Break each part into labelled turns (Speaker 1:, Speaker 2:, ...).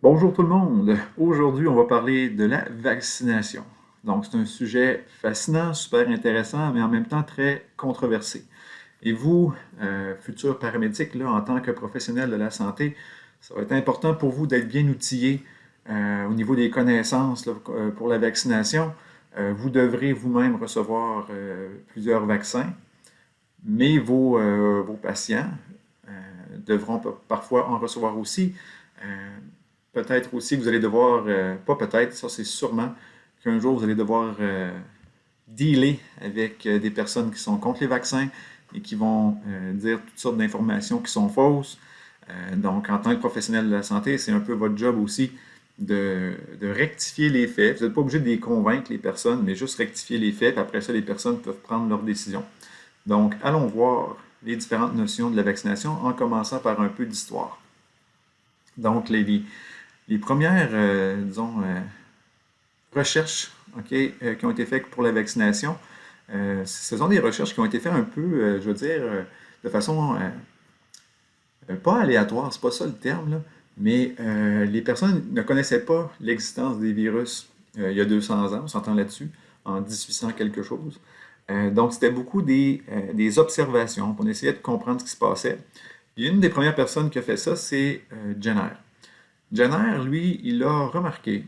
Speaker 1: Bonjour tout le monde. Aujourd'hui, on va parler de la vaccination. Donc, c'est un sujet fascinant, super intéressant, mais en même temps très controversé. Et vous, futur paramédic, là, en tant que professionnel de la santé, ça va être important pour vous d'être bien outillé au niveau des connaissances là, pour la vaccination. Vous devrez vous-même recevoir plusieurs vaccins, mais vos patients devront parfois en recevoir aussi. Euh, Peut-être aussi que vous allez devoir, pas peut-être, ça c'est sûrement, qu'un jour vous allez devoir dealer avec des personnes qui sont contre les vaccins et qui vont dire toutes sortes d'informations qui sont fausses. Donc, en tant que professionnel de la santé, c'est un peu votre job aussi de rectifier les faits. Vous n'êtes pas obligé de les convaincre, les personnes, mais juste rectifier les faits, puis après ça, les personnes peuvent prendre leurs décisions. Donc, allons voir les différentes notions de la vaccination en commençant par un peu d'histoire. Donc, les premières, disons, recherches ok, qui ont été faites pour la vaccination, ce sont des recherches qui ont été faites un peu, je veux dire, de façon pas aléatoire, c'est pas ça le terme, là, mais les personnes ne connaissaient pas l'existence des virus il y a 200 ans, on s'entend là-dessus, en 1800 quelque chose. Donc, c'était beaucoup des observations. On essayait de comprendre ce qui se passait. Puis une des premières personnes qui a fait ça, c'est Jenner. Jenner, lui, il a remarqué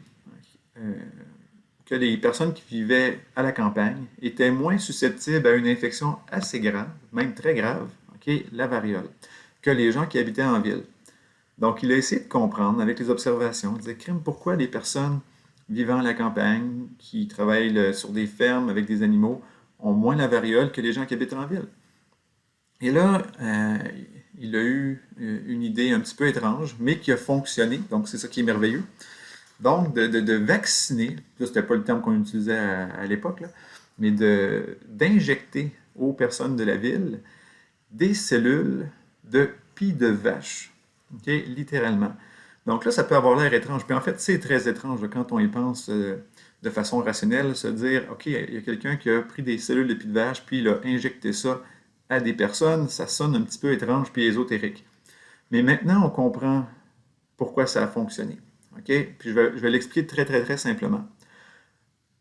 Speaker 1: euh, que les personnes qui vivaient à la campagne étaient moins susceptibles à une infection assez grave, même très grave, ok, la variole, que les gens qui habitaient en ville. Donc, il a essayé de comprendre avec les observations, de dire, crime, pourquoi les personnes vivant à la campagne, qui travaillent sur des fermes avec des animaux, ont moins la variole que les gens qui habitent en ville. Et là, il a eu une idée un petit peu étrange, mais qui a fonctionné, donc c'est ça qui est merveilleux. Donc, de vacciner, ça c'était pas le terme qu'on utilisait à l'époque, là, mais d'injecter aux personnes de la ville des cellules de pie de vache, ok, littéralement. Donc là, ça peut avoir l'air étrange. Puis en fait, c'est très étrange là, quand on y pense de façon rationnelle, se dire, OK, il y a quelqu'un qui a pris des cellules de pie de vache, puis il a injecté ça à des personnes, ça sonne un petit peu étrange puis ésotérique. Mais maintenant, on comprend pourquoi ça a fonctionné. OK? Puis je vais l'expliquer très, très, très simplement.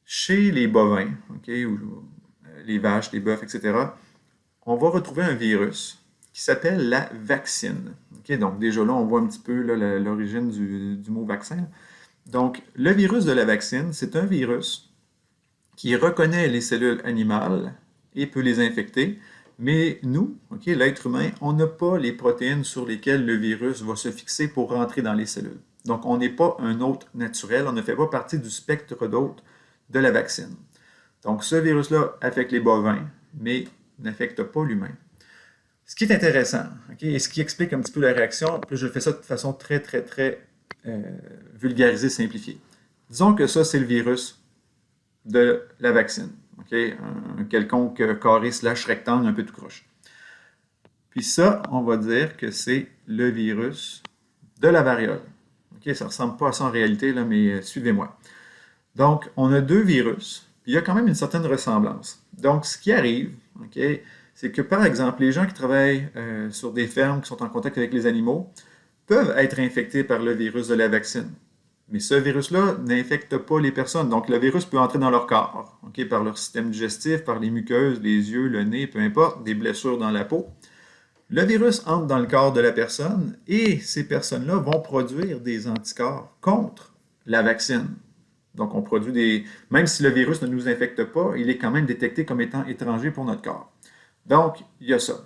Speaker 1: Chez les bovins, OK, ou les vaches, les bœufs, etc., on va retrouver un virus qui s'appelle la vaccine. OK? Donc, déjà là, on voit un petit peu l'origine du mot vaccin. Donc, le virus de la vaccine, c'est un virus qui reconnaît les cellules animales et peut les infecter. Mais nous, ok, l'être humain, on n'a pas les protéines sur lesquelles le virus va se fixer pour rentrer dans les cellules. Donc, on n'est pas un hôte naturel, on ne fait pas partie du spectre d'hôtes de la vaccine. Donc, ce virus-là affecte les bovins, mais n'affecte pas l'humain. Ce qui est intéressant, ok, et ce qui explique un petit peu la réaction, puis je fais ça de façon très, très, très euh, vulgarisée, simplifiée. Disons que ça, c'est le virus de la vaccine. Okay? Un quelconque carré slash rectangle un peu tout croche. Puis ça, on va dire que c'est le virus de la variole. Okay? Ça ne ressemble pas à ça en réalité, là, mais suivez-moi. Donc, on a deux virus, puis il y a quand même une certaine ressemblance. Donc, ce qui arrive, okay, c'est que par exemple, les gens qui travaillent sur des fermes, qui sont en contact avec les animaux, peuvent être infectés par le virus de la vaccine. Mais ce virus-là n'infecte pas les personnes. Donc, le virus peut entrer dans leur corps, ok, par leur système digestif, par les muqueuses, les yeux, le nez, peu importe, des blessures dans la peau. Le virus entre dans le corps de la personne et ces personnes-là vont produire des anticorps contre la vaccine. Donc, on produit des... Même si le virus ne nous infecte pas, il est quand même détecté comme étant étranger pour notre corps. Donc, il y a ça.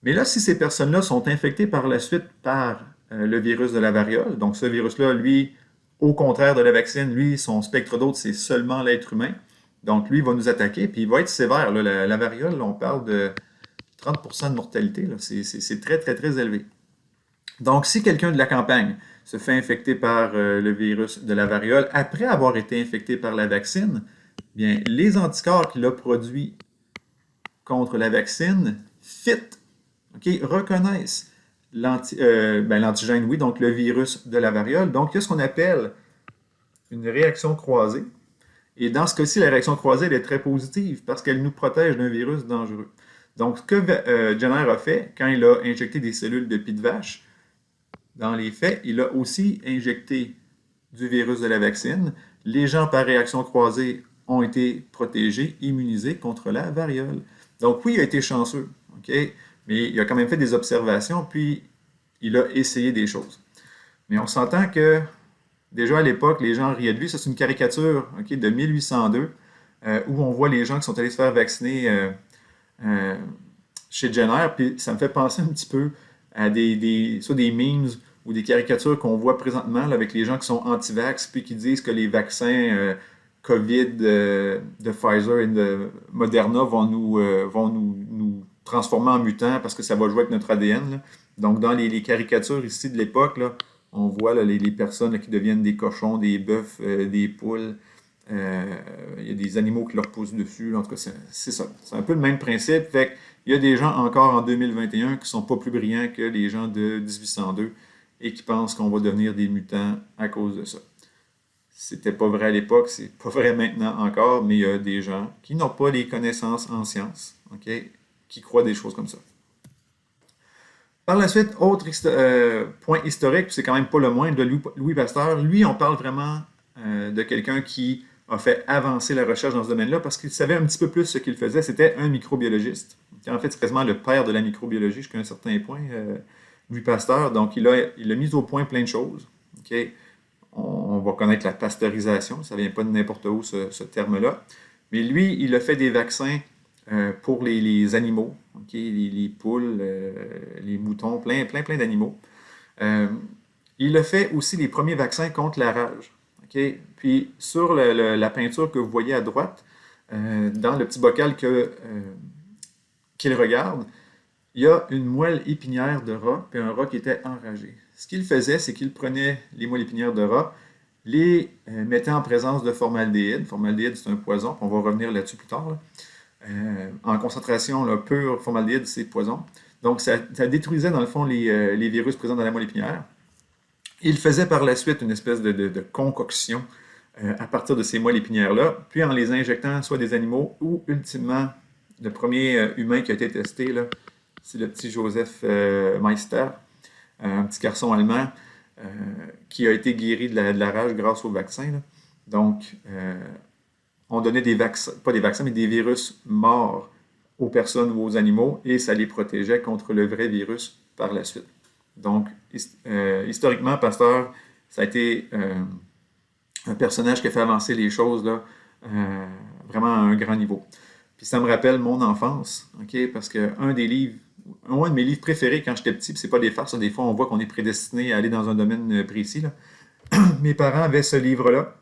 Speaker 1: Mais là, si ces personnes-là sont infectées par la suite par le virus de la variole, donc ce virus-là, lui, au contraire de la vaccine, lui, son spectre d'hôte, c'est seulement l'être humain. Donc, lui, il va nous attaquer, puis il va être sévère. Là. La variole, là, on parle de 30% de mortalité. C'est très, très, très élevé. Donc, si quelqu'un de la campagne se fait infecter par le virus de la variole après avoir été infecté par la vaccine, bien, les anticorps qu'il a produits contre la vaccine fit, okay, reconnaissent l'antigène, oui, donc le virus de la variole. Donc, il y a ce qu'on appelle une réaction croisée. Et dans ce cas-ci, la réaction croisée, elle est très positive parce qu'elle nous protège d'un virus dangereux. Donc, ce que Jenner a fait quand il a injecté des cellules de pie de vache, dans les faits, il a aussi injecté du virus de la vaccine. Les gens par réaction croisée ont été protégés, immunisés contre la variole. Donc oui, il a été chanceux, OK? Mais il a quand même fait des observations, puis il a essayé des choses. Mais on s'entend que déjà à l'époque, les gens riaient de lui. Ça, c'est une caricature, OK, de 1802 où on voit les gens qui sont allés se faire vacciner euh, chez Jenner, puis ça me fait penser un petit peu à soit des memes ou des caricatures qu'on voit présentement là, avec les gens qui sont anti-vax, puis qui disent que les vaccins COVID de Pfizer et de Moderna vont nous transformer en mutants parce que ça va jouer avec notre ADN. Là. Donc, dans les caricatures ici de l'époque, là, on voit là, les personnes là, qui deviennent des cochons, des bœufs, des poules. Il y a des animaux qui leur poussent dessus. Là. En tout cas, c'est ça. C'est un peu le même principe. Fait il y a des gens encore en 2021 qui ne sont pas plus brillants que les gens de 1802 et qui pensent qu'on va devenir des mutants à cause de ça. C'était pas vrai à l'époque, c'est pas vrai maintenant encore, mais il y a des gens qui n'ont pas les connaissances en sciences, OK, qui croient des choses comme ça. Par la suite, autre point historique, puis c'est quand même pas le moindre, de Louis Pasteur. Lui, on parle vraiment de quelqu'un qui a fait avancer la recherche dans ce domaine-là parce qu'il savait un petit peu plus ce qu'il faisait. C'était un microbiologiste. En fait, c'est quasiment le père de la microbiologie jusqu'à un certain point, Louis Pasteur. Donc, il a mis au point plein de choses. OK? On va connaître la pasteurisation, ça ne vient pas de n'importe où ce terme-là. Mais lui, il a fait des vaccins pour les animaux, okay? Les poules, les moutons, plein d'animaux. Il a fait aussi les premiers vaccins contre la rage. Okay? Puis sur la peinture que vous voyez à droite, dans le petit bocal qu'il regarde, il y a une moelle épinière de rat, puis un rat qui était enragé. Ce qu'il faisait, c'est qu'il prenait les moelles épinières de rat, les mettait en présence de formaldéhyde. Formaldéhyde, c'est un poison, on va revenir là-dessus plus tard. Là. En concentration là, pure, formaldéhyde, c'est poison. Donc, ça détruisait dans le fond les virus présents dans la moelle épinière. Il faisait par la suite une espèce de concoction à partir de ces moelles épinières-là, puis en les injectant soit des animaux ou ultimement, le premier humain qui a été testé, là, c'est le petit Joseph Meister, un petit garçon allemand qui a été guéri de la rage grâce au vaccin. Là. Donc, on donnait des vaccins, pas des vaccins, mais des virus morts aux personnes ou aux animaux et ça les protégeait contre le vrai virus par la suite. Donc, historiquement, Pasteur, ça a été un personnage qui a fait avancer les choses là, vraiment à un grand niveau. Puis ça me rappelle mon enfance, ok, parce qu'un des livres, un de mes livres préférés quand j'étais petit, puis c'est pas des farces, des fois on voit qu'on est prédestiné à aller dans un domaine précis. Là. Mes parents avaient ce livre-là,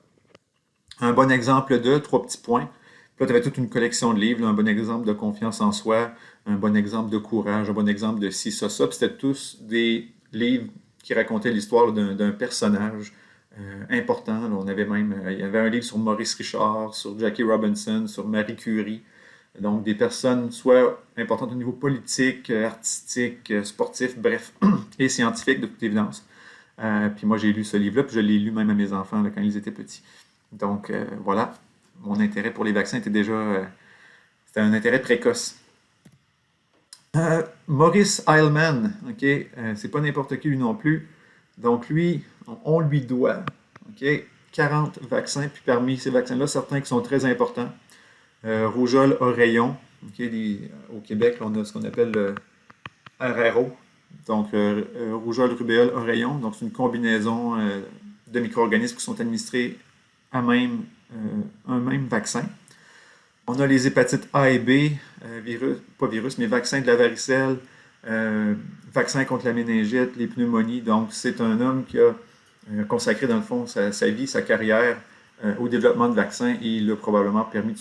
Speaker 1: un bon exemple de 3 petits points. Puis là, tu avais toute une collection de livres, là, un bon exemple de confiance en soi, un bon exemple de courage, un bon exemple de ci, ça. Puis c'était tous des livres qui racontaient l'histoire d'un personnage important. Là, on avait même, il y avait un livre sur Maurice Richard, sur Jackie Robinson, sur Marie Curie. Donc des personnes soit importantes au niveau politique, artistique, sportif, bref, et scientifique de toute évidence. Puis moi j'ai lu ce livre-là, puis je l'ai lu même à mes enfants là, quand ils étaient petits. Donc voilà, mon intérêt pour les vaccins était déjà, c'était un intérêt précoce. Maurice Heilmann, ok, c'est pas n'importe qui lui non plus. Donc lui, on lui doit, ok, 40 vaccins, puis parmi ces vaccins-là, certains qui sont très importants. Rougeole, oreillon, ok, au Québec, là, on a ce qu'on appelle le RRO, donc rougeole, rubéole, oreillon. Donc c'est une combinaison de micro-organismes qui sont administrés à un même vaccin. On a les hépatites A et B, pas virus, mais vaccins de la varicelle, vaccin contre la méningite, les pneumonies. Donc, c'est un homme qui a consacré, dans le fond, sa vie, sa carrière au développement de vaccins et il a probablement permis de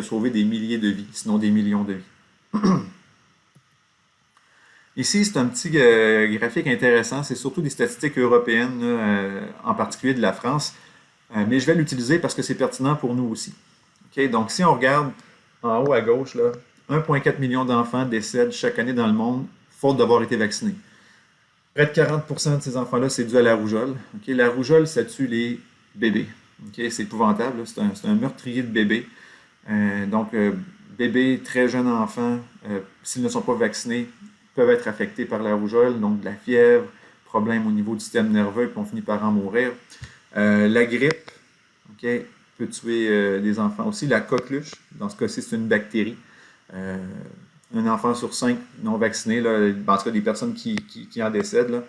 Speaker 1: sauver des milliers de vies, sinon des millions de vies. Ici, c'est un petit graphique intéressant. C'est surtout des statistiques européennes, là, en particulier de la France. Mais je vais l'utiliser parce que c'est pertinent pour nous aussi. Okay? Donc, si on regarde en haut à gauche, là, 1,4 million d'enfants décèdent chaque année dans le monde faute d'avoir été vaccinés. Près de 40% de ces enfants-là, c'est dû à la rougeole. Okay? La rougeole, ça tue les bébés. Okay? C'est épouvantable. C'est un meurtrier de bébés. Donc, bébés, très jeunes enfants, s'ils ne sont pas vaccinés, peuvent être affectés par la rougeole, donc de la fièvre, problèmes au niveau du système nerveux, puis on finit par en mourir. La grippe, OK, peut tuer des enfants aussi. La coqueluche, dans ce cas-ci, c'est une bactérie. Un enfant sur 5 non vacciné, là, en tout cas des personnes qui en décèdent, là,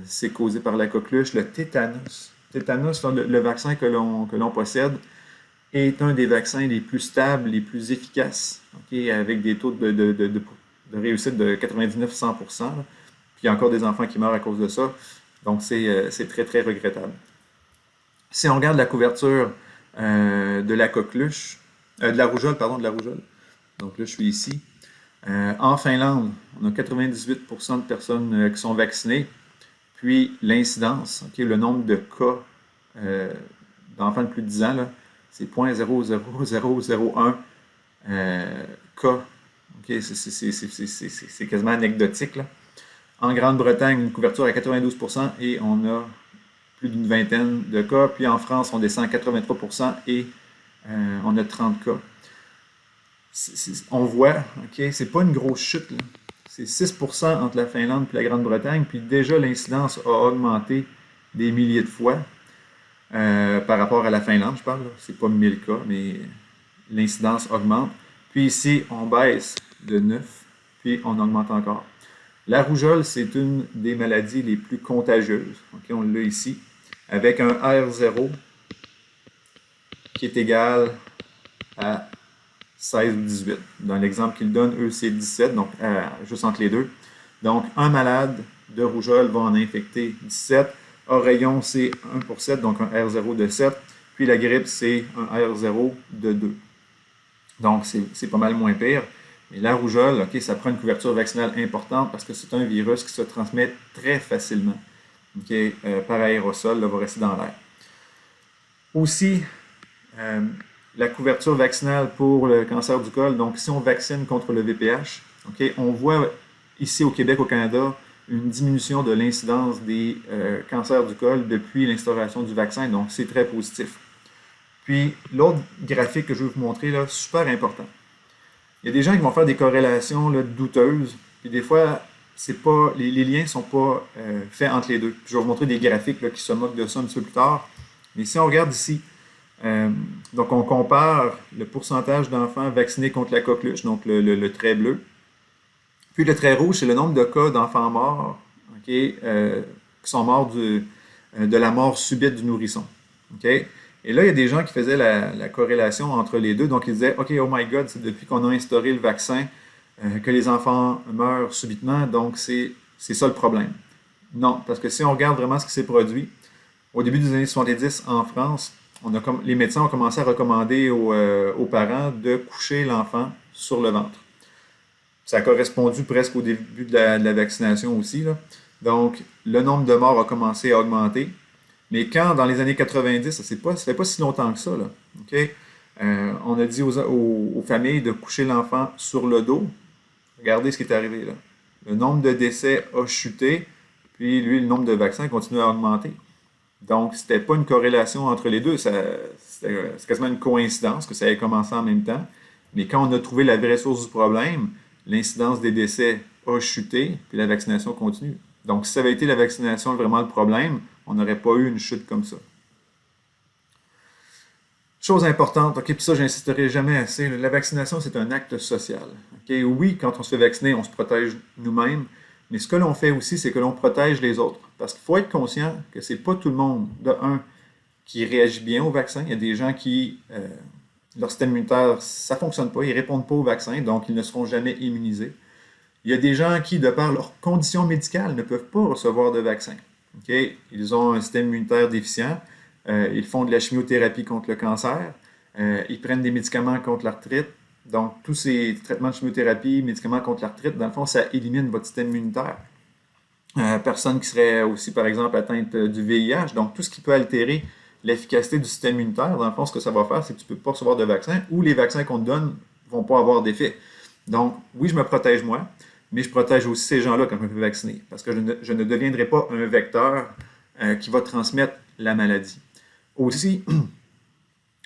Speaker 1: c'est causé par la coqueluche. Le tétanos. Tétanos, le vaccin que l'on possède, est un des vaccins les plus stables, les plus efficaces, okay, avec des taux de réussite de 99-100%. Là. Puis il y a encore des enfants qui meurent à cause de ça. Donc c'est très, très regrettable. Si on regarde la couverture de la coqueluche, de la rougeole, pardon, de la rougeole. Donc là, je suis ici. En Finlande, on a 98% de personnes qui sont vaccinées. Puis l'incidence, okay, le nombre de cas d'enfants de plus de 10 ans, c'est 0.00001 cas. Okay, c'est quasiment anecdotique. Là. En Grande-Bretagne, une couverture à 92% et on a plus d'une vingtaine de cas. Puis en France, on descend à 83% et on a 30 cas. On voit, OK, c'est pas une grosse chute. C'est 6% entre la Finlande et la Grande-Bretagne. Puis déjà, l'incidence a augmenté des milliers de fois par rapport à la Finlande, je parle. C'est pas 1000 cas, mais l'incidence augmente. Puis ici, on baisse de 9, puis on augmente encore. La rougeole, c'est une des maladies les plus contagieuses. Okay, on l'a ici, avec un R0 qui est égal à 16 ou 18. Dans l'exemple qu'il donne, eux, c'est 17, donc juste entre les deux. Donc, un malade de rougeole va en infecter 17. Oreillon, c'est 1 pour 7, donc un R0 de 7. Puis la grippe, c'est un R0 de 2. Donc, c'est pas mal moins pire. Mais la rougeole, OK, ça prend une couverture vaccinale importante parce que c'est un virus qui se transmet très facilement. Okay, par aérosol, là, va rester dans l'air. Aussi, la couverture vaccinale pour le cancer du col. Donc, si on vaccine contre le VPH, okay, on voit ici au Québec, au Canada, une diminution de l'incidence des cancers du col depuis l'instauration du vaccin. Donc, c'est très positif. Puis, l'autre graphique que je vais vous montrer, là, super important. Il y a des gens qui vont faire des corrélations là, douteuses. Puis des fois, c'est pas, les liens ne sont pas faits entre les deux. Puis je vais vous montrer des graphiques là, qui se moquent de ça un petit peu plus tard. Mais si on regarde ici, donc on compare le pourcentage d'enfants vaccinés contre la coqueluche, donc le trait bleu. Puis le trait rouge, c'est le nombre de cas d'enfants morts okay, qui sont morts de la mort subite du nourrisson. Okay? Et là, il y a des gens qui faisaient la corrélation entre les deux. Donc, ils disaient, OK, oh my God, c'est depuis qu'on a instauré le vaccin que les enfants meurent subitement. Donc, c'est ça le problème. Non, parce que si on regarde vraiment ce qui s'est produit, au début des années 70 en France, les médecins ont commencé à recommander aux parents de coucher l'enfant sur le ventre. Ça a correspondu presque au début de la vaccination aussi. Là. Donc, le nombre de morts a commencé à augmenter. Mais quand, dans les années 90, ça ne fait pas si longtemps que ça, là, okay? On a dit aux familles de coucher l'enfant sur le dos. Regardez ce qui est arrivé là. Le nombre de décès a chuté, puis lui, le nombre de vaccins continue à augmenter. Donc, ce n'était pas une corrélation entre les deux, c'est quasiment une coïncidence que ça ait commencé en même temps. Mais quand on a trouvé la vraie source du problème, l'incidence des décès a chuté, puis la vaccination continue. Donc, si ça avait été la vaccination vraiment le problème, on n'aurait pas eu une chute comme ça. Chose importante, OK, puis ça, j'insisterai jamais assez, la vaccination, c'est un acte social. Okay? Oui, quand on se fait vacciner, on se protège nous-mêmes, mais ce que l'on fait aussi, c'est que l'on protège les autres. Parce qu'il faut être conscient que c'est pas tout le monde, de un, qui réagit bien au vaccin. Il y a des gens qui, leur système immunitaire, ça ne fonctionne pas, ils ne répondent pas au vaccin, donc ils ne seront jamais immunisés. Il y a des gens qui, de par leurs conditions médicales, ne peuvent pas recevoir de vaccin. Okay? Ils ont un système immunitaire déficient, ils font de la chimiothérapie contre le cancer, ils prennent des médicaments contre l'arthrite. Donc, tous ces traitements de chimiothérapie, médicaments contre l'arthrite, dans le fond, ça élimine votre système immunitaire. Personne qui serait aussi, par exemple, atteinte du VIH. Donc, tout ce qui peut altérer l'efficacité du système immunitaire, dans le fond, ce que ça va faire, c'est que tu ne peux pas recevoir de vaccin ou les vaccins qu'on te donne ne vont pas avoir d'effet. Donc, oui, je me protège moi, mais je protège aussi ces gens-là quand je me fais vacciner, parce que je ne deviendrai pas un vecteur qui va transmettre la maladie. Aussi,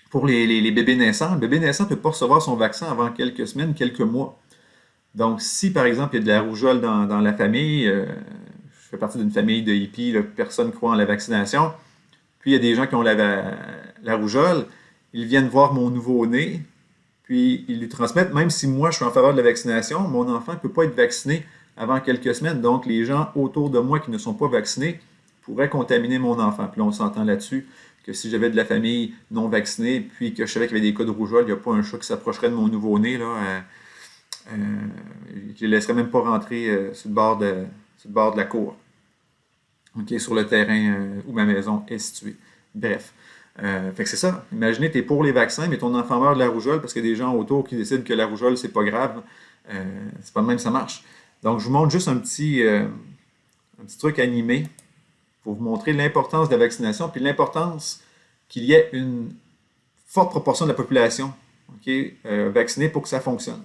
Speaker 1: pour les bébés naissants, le bébé naissant ne peut pas recevoir son vaccin avant quelques semaines, quelques mois. Donc, si par exemple il y a de la rougeole dans la famille, je fais partie d'une famille de hippies, là, personne ne croit en la vaccination, puis il y a des gens qui ont la rougeole, ils viennent voir mon nouveau-né, puis ils lui transmettent, même si moi je suis en faveur de la vaccination, mon enfant ne peut pas être vacciné avant quelques semaines. Donc, les gens autour de moi qui ne sont pas vaccinés pourraient contaminer mon enfant. Puis là, on s'entend là-dessus que si j'avais de la famille non vaccinée, puis que je savais qu'il y avait des cas de rougeole, il n'y a pas un chat qui s'approcherait de mon nouveau-né, là, je ne les laisserais même pas rentrer sur le bord de la cour, ok, sur le terrain où ma maison est située. Bref. Fait que c'est ça. Imaginez, tu es pour les vaccins, mais ton enfant meurt de la rougeole parce qu'il y a des gens autour qui décident que la rougeole, c'est pas grave. C'est pas de même que ça marche. Donc, je vous montre juste un petit truc animé pour vous montrer l'importance de la vaccination, puis l'importance qu'il y ait une forte proportion de la population, ok, vaccinée pour que ça fonctionne.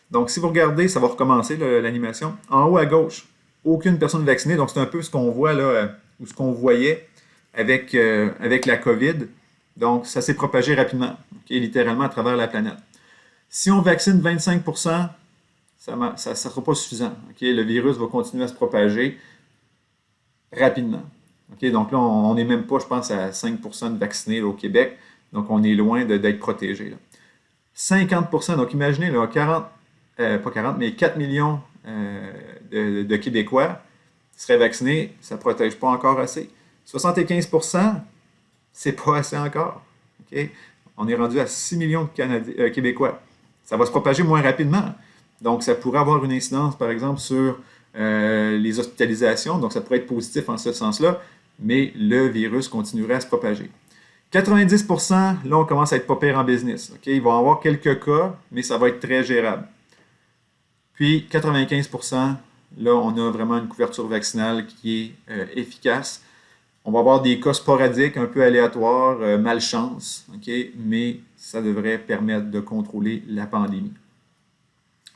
Speaker 1: Donc, si vous regardez, ça va recommencer l'animation. En haut à gauche, aucune personne vaccinée. Donc, c'est un peu ce qu'on voit là, ou ce qu'on voyait avec la COVID. Donc, ça s'est propagé rapidement, ok, littéralement à travers la planète. Si on vaccine 25%, ça ne sera pas suffisant. Ok. Le virus va continuer à se propager rapidement. Ok. Donc là, on n'est même pas, je pense, à 5% de vaccinés là, au Québec. Donc, on est loin d'être protégé. Là. 50%, donc imaginez, là, 40, pas 40, mais 4 millions de Québécois seraient vaccinés, ça ne protège pas encore assez. 75%, c'est pas assez encore. Okay? On est rendu à 6 millions de Québécois. Ça va se propager moins rapidement. Donc, ça pourrait avoir une incidence, par exemple, sur les hospitalisations. Donc, ça pourrait être positif en ce sens-là, mais le virus continuerait à se propager. 90%, là, on commence à être pas pire en business. Okay? Il va y avoir quelques cas, mais ça va être très gérable. Puis, 95%, là, on a vraiment une couverture vaccinale qui est efficace. On va avoir des cas sporadiques, un peu aléatoires, malchance, okay? Mais ça devrait permettre de contrôler la pandémie.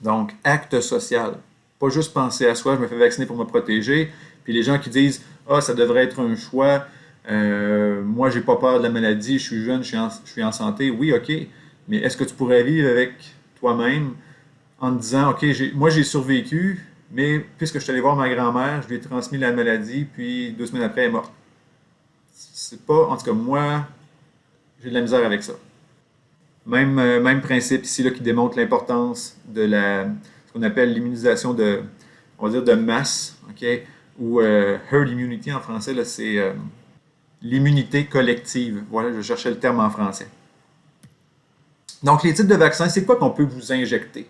Speaker 1: Donc, acte social. Pas juste penser à soi, je me fais vacciner pour me protéger. Puis les gens qui disent « Ah, ça devrait être un choix, moi, j'ai pas peur de la maladie, je suis jeune, je suis en santé. » Oui, OK, mais est-ce que tu pourrais vivre avec toi-même en te disant « OK, moi, j'ai survécu, mais puisque je suis allé voir ma grand-mère, je lui ai transmis la maladie, puis 2 semaines après, elle est morte. » C'est pas, en tout cas, moi, j'ai de la misère avec ça. Même principe ici là, qui démontre l'importance de ce qu'on appelle l'immunisation on va dire de masse, okay? Ou herd immunity en français, c'est l'immunité collective. Voilà, je cherchais le terme en français. Donc, les types de vaccins, c'est quoi qu'on peut vous injecter?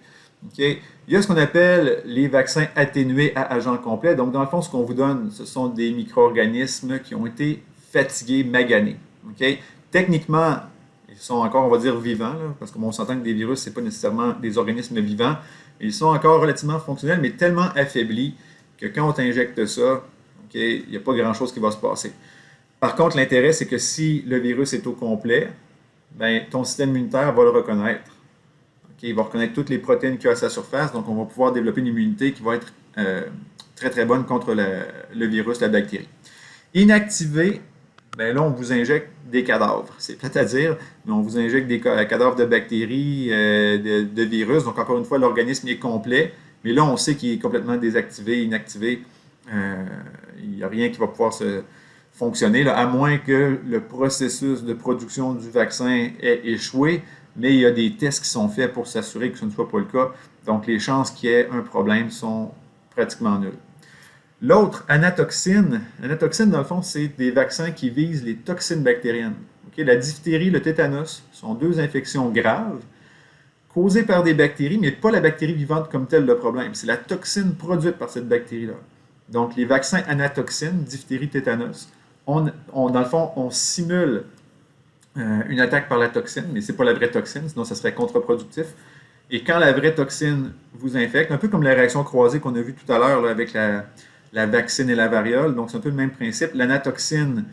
Speaker 1: Okay? Il y a ce qu'on appelle les vaccins atténués à agent complet. Donc, dans le fond, ce qu'on vous donne, ce sont des micro-organismes qui ont été fatigués, maganés. Okay? Techniquement, ils sont encore, on va dire, vivants, là, parce qu'on s'entend que des virus, ce n'est pas nécessairement des organismes vivants. Ils sont encore relativement fonctionnels, mais tellement affaiblis que quand on t'injecte ça, okay, il n'y a pas grand-chose qui va se passer. Par contre, l'intérêt, c'est que si le virus est au complet, ben, ton système immunitaire va le reconnaître. Okay, il va reconnaître toutes les protéines qu'il y a à sa surface, donc on va pouvoir développer une immunité qui va être très très bonne contre le virus, la bactérie. Inactivé, ben là, on vous injecte des cadavres. C'est plate à dire, mais on vous injecte des cadavres de bactéries, de virus. Donc, encore une fois, l'organisme est complet, mais là, on sait qu'il est complètement désactivé, inactivé. Il n'y a rien qui va pouvoir fonctionner, là, à moins que le processus de production du vaccin ait échoué, mais il y a des tests qui sont faits pour s'assurer que ce ne soit pas le cas. Donc, les chances qu'il y ait un problème sont pratiquement nulles. L'autre, anatoxine. Anatoxine, dans le fond, c'est des vaccins qui visent les toxines bactériennes. Okay? La diphtérie, le tétanos sont 2 infections graves causées par des bactéries, mais pas la bactérie vivante comme telle le problème. C'est la toxine produite par cette bactérie-là. Donc, les vaccins anatoxine, diphtérie, tétanos, dans le fond, on simule une attaque par la toxine, mais ce n'est pas la vraie toxine, sinon ça serait contre-productif. Et quand la vraie toxine vous infecte, un peu comme la réaction croisée qu'on a vue tout à l'heure avec la vaccine et la variole, donc c'est un peu le même principe. L'anatoxine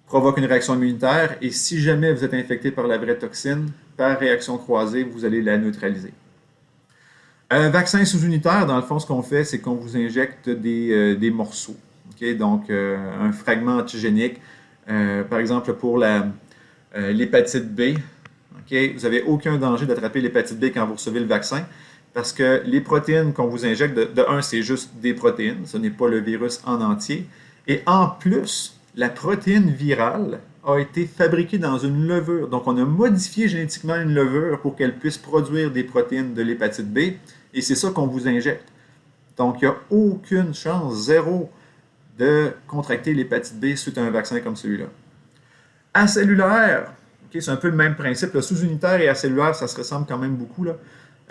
Speaker 1: provoque une réaction immunitaire et si jamais vous êtes infecté par la vraie toxine, par réaction croisée, vous allez la neutraliser. Vaccin sous-unitaire, dans le fond, ce qu'on fait, c'est qu'on vous injecte des morceaux. Okay? Donc, un fragment antigénique, par exemple pour l'hépatite B. Okay? Vous n'avez aucun danger d'attraper l'hépatite B quand vous recevez le vaccin, parce que les protéines qu'on vous injecte, de un, c'est juste des protéines, ce n'est pas le virus en entier. Et en plus, la protéine virale a été fabriquée dans une levure. Donc, on a modifié génétiquement une levure pour qu'elle puisse produire des protéines de l'hépatite B, et c'est ça qu'on vous injecte. Donc, il n'y a aucune chance, zéro, de contracter l'hépatite B suite à un vaccin comme celui-là. Acellulaire, okay, c'est un peu le même principe. Le sous-unitaire et acellulaire, ça se ressemble quand même beaucoup, là.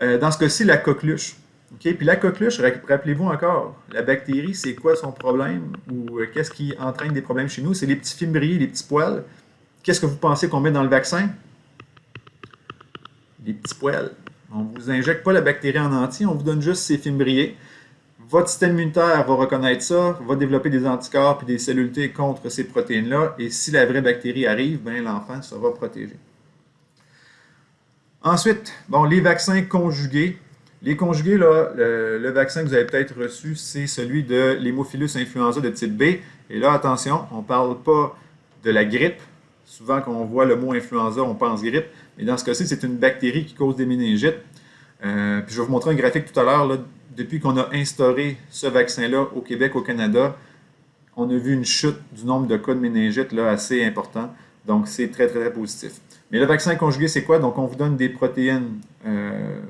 Speaker 1: Dans ce cas-ci, la coqueluche. Okay? Puis la coqueluche, rappelez-vous encore, la bactérie, c'est quoi son problème ou qu'est-ce qui entraîne des problèmes chez nous? C'est les petits fimbriers, les petits poils. Qu'est-ce que vous pensez qu'on met dans le vaccin? Les petits poils. On ne vous injecte pas la bactérie en entier, on vous donne juste ces fimbriers. Votre système immunitaire va reconnaître ça, va développer des anticorps et des cellules T contre ces protéines-là, et si la vraie bactérie arrive, ben, l'enfant sera protégé. Ensuite, bon, les vaccins conjugués. Les conjugués, là, le vaccin que vous avez peut-être reçu, c'est celui de l'Haemophilus influenza de type B. Et là, attention, on ne parle pas de la grippe. Souvent, quand on voit le mot influenza, on pense grippe. Mais dans ce cas-ci, c'est une bactérie qui cause des méningites. Puis je vais vous montrer un graphique tout à l'heure. Depuis qu'on a instauré ce vaccin-là au Québec, au Canada, on a vu une chute du nombre de cas de méningite là, assez important. Donc, c'est très, très, très positif. Mais le vaccin conjugué, c'est quoi? Donc, on vous donne des protéines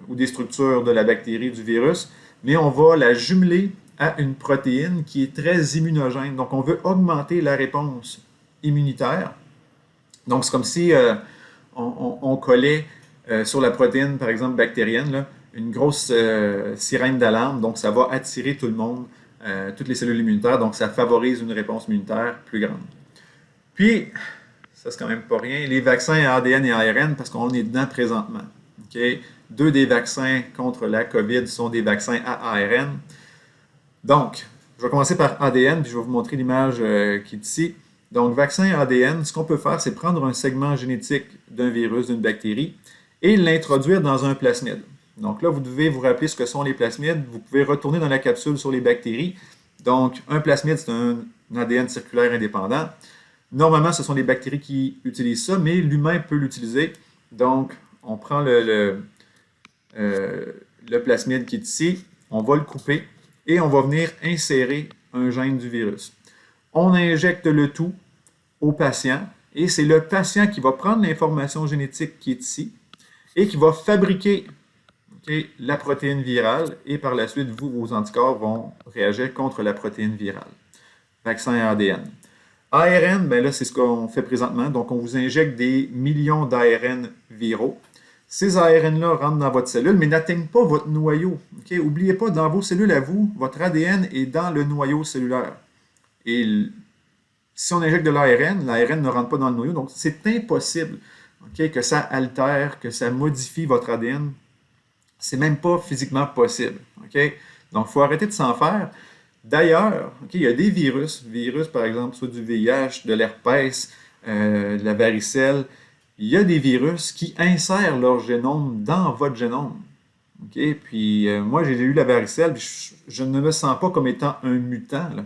Speaker 1: ou des structures de la bactérie, du virus, mais on va la jumeler à une protéine qui est très immunogène. Donc, on veut augmenter la réponse immunitaire. Donc, c'est comme si on collait sur la protéine, par exemple, bactérienne, là, une grosse sirène d'alarme. Donc, ça va attirer tout le monde, toutes les cellules immunitaires. Donc, ça favorise une réponse immunitaire plus grande. Puis, ça, c'est quand même pas rien. Les vaccins à ADN et ARN, parce qu'on est dedans présentement. Okay? 2 des vaccins contre la COVID sont des vaccins à ARN. Donc, je vais commencer par ADN, puis je vais vous montrer l'image qui est ici. Donc, vaccin ADN, ce qu'on peut faire, c'est prendre un segment génétique d'un virus, d'une bactérie, et l'introduire dans un plasmide. Donc là, vous devez vous rappeler ce que sont les plasmides. Vous pouvez retourner dans la capsule sur les bactéries. Donc, un plasmide, c'est un ADN circulaire indépendant. Normalement, ce sont les bactéries qui utilisent ça, mais l'humain peut l'utiliser. Donc, on prend le plasmide qui est ici, on va le couper et on va venir insérer un gène du virus. On injecte le tout au patient et c'est le patient qui va prendre l'information génétique qui est ici et qui va fabriquer la protéine virale et par la suite, vos anticorps vont réagir contre la protéine virale. Vaccin ADN. ARN, ben là, c'est ce qu'on fait présentement. Donc, on vous injecte des millions d'ARN viraux. Ces ARN-là rentrent dans votre cellule, mais n'atteignent pas votre noyau. N'oubliez pas, dans vos cellules à vous, votre ADN est dans le noyau cellulaire. Et si on injecte de l'ARN ne rentre pas dans le noyau. Donc, c'est impossible que ça altère, que ça modifie votre ADN. C'est même pas physiquement possible. Donc, il faut arrêter de s'en faire. D'ailleurs, il y a des virus, par exemple, soit du VIH, de l'herpès, de la varicelle, il y a des virus qui insèrent leur génome dans votre génome. Puis moi, j'ai eu la varicelle, puis je ne me sens pas comme étant un mutant. Là.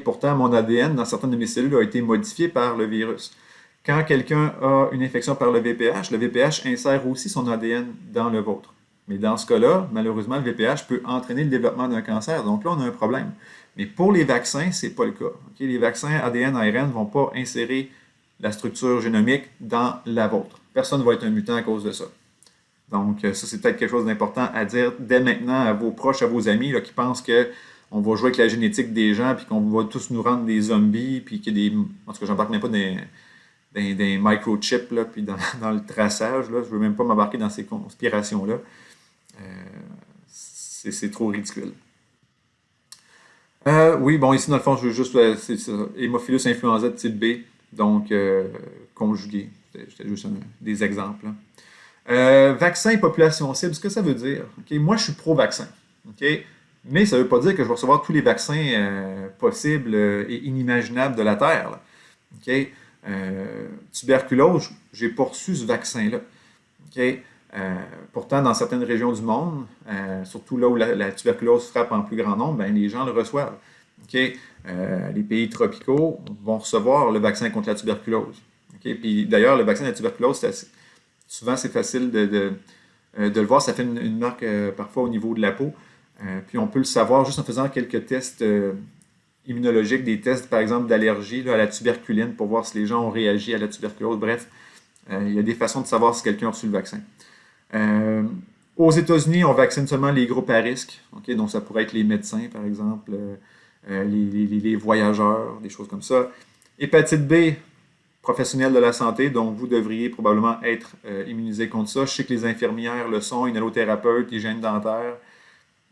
Speaker 1: Pourtant, mon ADN, dans certaines de mes cellules, a été modifié par le virus. Quand quelqu'un a une infection par le VPH insère aussi son ADN dans le vôtre. Mais dans ce cas-là, malheureusement, le VPH peut entraîner le développement d'un cancer. Donc là, on a un problème. Mais pour les vaccins, ce n'est pas le cas. Les vaccins ADN, ARN ne vont pas insérer la structure génomique dans la vôtre. Personne ne va être un mutant à cause de ça. Donc, ça, c'est peut-être quelque chose d'important à dire dès maintenant à vos proches, à vos amis là, qui pensent qu'on va jouer avec la génétique des gens puis qu'on va tous nous rendre des zombies puis qu'il y a des... En tout cas, j'embarque même pas des microchips là, puis dans le traçage. Là. Je ne veux même pas m'embarquer dans ces conspirations-là. C'est trop ridicule. Oui, bon, ici, dans le fond, je veux juste... c'est ça, Haemophilus influenza de type B, donc conjugué. C'était juste des exemples. Vaccin et population cible, ce que ça veut dire? Moi, je suis pro-vaccin. Mais ça ne veut pas dire que je vais recevoir tous les vaccins possibles et inimaginables de la Terre. Là. Tuberculose, j'ai pas reçu ce vaccin-là. Pourtant, dans certaines régions du monde, surtout là où la tuberculose frappe en plus grand nombre, ben, les gens le reçoivent. Les pays tropicaux vont recevoir le vaccin contre la tuberculose. Puis d'ailleurs, le vaccin de la tuberculose, souvent c'est facile de le voir. Ça fait une marque parfois au niveau de la peau. Puis on peut le savoir juste en faisant quelques tests immunologiques, des tests par exemple d'allergie à la tuberculine pour voir si les gens ont réagi à la tuberculose. Bref, il y a des façons de savoir si quelqu'un a reçu le vaccin. Aux États-Unis, on vaccine seulement les groupes à risque. Okay? Donc ça pourrait être les médecins par exemple, les voyageurs, des choses comme ça. Hépatite B, professionnels de la santé, donc vous devriez probablement être immunisé contre ça. Je sais que les infirmières le sont, inhalothérapeutes, hygiène dentaire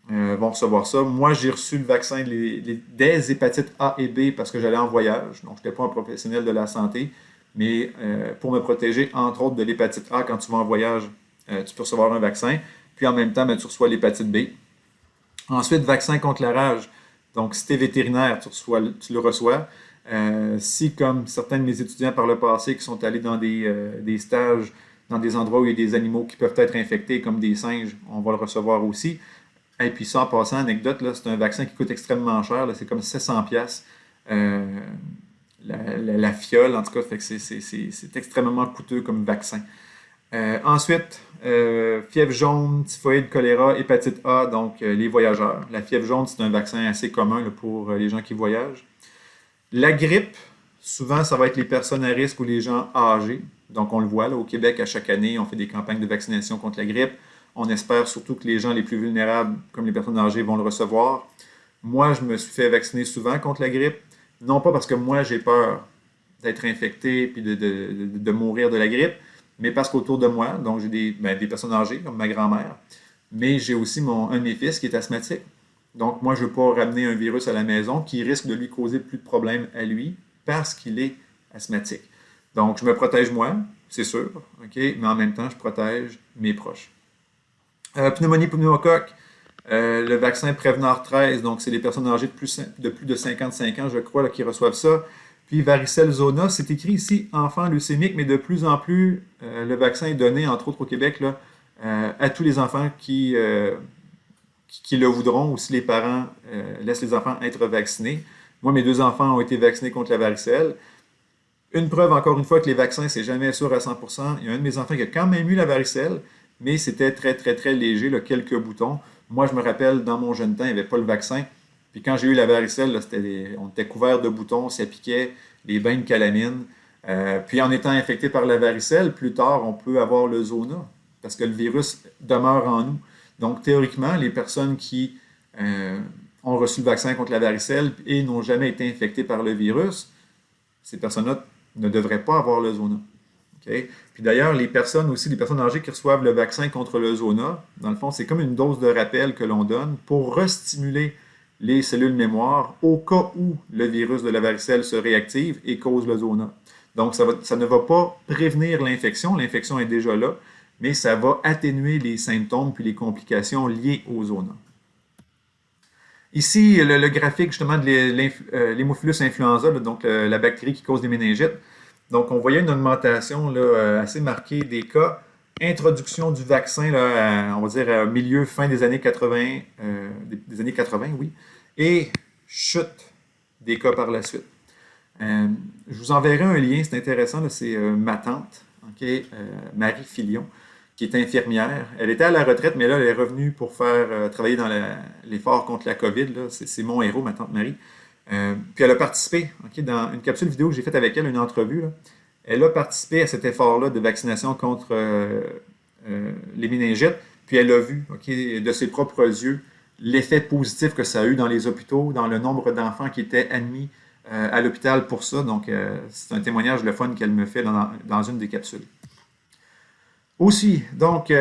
Speaker 1: vont recevoir ça. Moi, j'ai reçu le vaccin des hépatites A et B parce que j'allais en voyage, donc je n'étais pas un professionnel de la santé, mais pour me protéger, entre autres, de l'hépatite A, quand tu vas en voyage, tu peux recevoir un vaccin, puis en même temps, tu reçois l'hépatite B. Ensuite, vaccin contre la rage. Donc, si tu es vétérinaire, tu le reçois. Si, comme certains de mes étudiants par le passé qui sont allés dans des stages, dans des endroits où il y a des animaux qui peuvent être infectés, comme des singes, on va le recevoir aussi. Et puis ça, en passant, anecdote, c'est un vaccin qui coûte extrêmement cher. C'est comme 700$. La fiole, en tout cas, fait que c'est extrêmement coûteux comme vaccin. Ensuite, fièvre jaune, typhoïde, choléra, hépatite A, donc les voyageurs. La fièvre jaune, c'est un vaccin assez commun pour les gens qui voyagent. La grippe, souvent, ça va être les personnes à risque ou les gens âgés. Donc, on le voit, au Québec, à chaque année, on fait des campagnes de vaccination contre la grippe. On espère surtout que les gens les plus vulnérables, comme les personnes âgées, vont le recevoir. Moi, je me suis fait vacciner souvent contre la grippe. Non pas parce que moi, j'ai peur d'être infecté et de mourir de la grippe, mais parce qu'autour de moi, donc j'ai des personnes âgées, comme ma grand-mère, mais j'ai aussi un de mes fils qui est asthmatique. Donc, moi, je ne veux pas ramener un virus à la maison qui risque de lui causer plus de problèmes à lui parce qu'il est asthmatique. Donc, je me protège moi, c'est sûr, mais en même temps, je protège mes proches. Pneumonie, pneumocoque, le vaccin Prévenard 13, donc c'est les personnes âgées de plus de 55 ans, je crois, là, qui reçoivent ça. Puis varicelle zona, c'est écrit ici enfant leucémique, mais de plus en plus, le vaccin est donné, entre autres au Québec, là, à tous les enfants qui le voudront, ou si les parents laissent les enfants être vaccinés. Moi, mes 2 enfants ont été vaccinés contre la varicelle. Une preuve, encore une fois, que les vaccins, c'est jamais sûr à 100%. Il y a un de mes enfants qui a quand même eu la varicelle, mais c'était très, très, très léger, là, quelques boutons. Moi, je me rappelle, dans mon jeune temps, il n'y avait pas le vaccin. Puis quand j'ai eu la varicelle, là, on était couvert de boutons, ça piquait, les bains de calamine. Puis en étant infecté par la varicelle, plus tard, on peut avoir le zona, parce que le virus demeure en nous. Donc, théoriquement, les personnes qui ont reçu le vaccin contre la varicelle et n'ont jamais été infectées par le virus, ces personnes-là ne devraient pas avoir le zona. Okay? Puis d'ailleurs, les personnes âgées qui reçoivent le vaccin contre le zona, dans le fond, c'est comme une dose de rappel que l'on donne pour restimuler les cellules mémoire au cas où le virus de la varicelle se réactive et cause le zona. Donc, ça ne va pas prévenir l'infection est déjà là, mais ça va atténuer les symptômes puis les complications liées au zona. Ici, le graphique justement de l'Haemophilus influenza, donc la bactérie qui cause des méningites. Donc, on voyait une augmentation là, assez marquée des cas. Introduction du vaccin, là, on va dire, milieu, fin des années 80, oui, et chute des cas par la suite. Je vous enverrai un lien, c'est intéressant, c'est ma tante, Marie Filion, qui est infirmière. Elle était à la retraite, mais là, elle est revenue pour travailler dans l'effort contre la COVID. C'est mon héros, ma tante Marie. Puis elle a participé dans une capsule vidéo que j'ai faite avec elle, une entrevue. Là. Elle a participé à cet effort-là de vaccination contre les méningites. Puis elle a vu de ses propres yeux l'effet positif que ça a eu dans les hôpitaux, dans le nombre d'enfants qui étaient admis à l'hôpital pour ça. Donc, c'est un témoignage le fun qu'elle me fait dans une des capsules. Aussi, donc,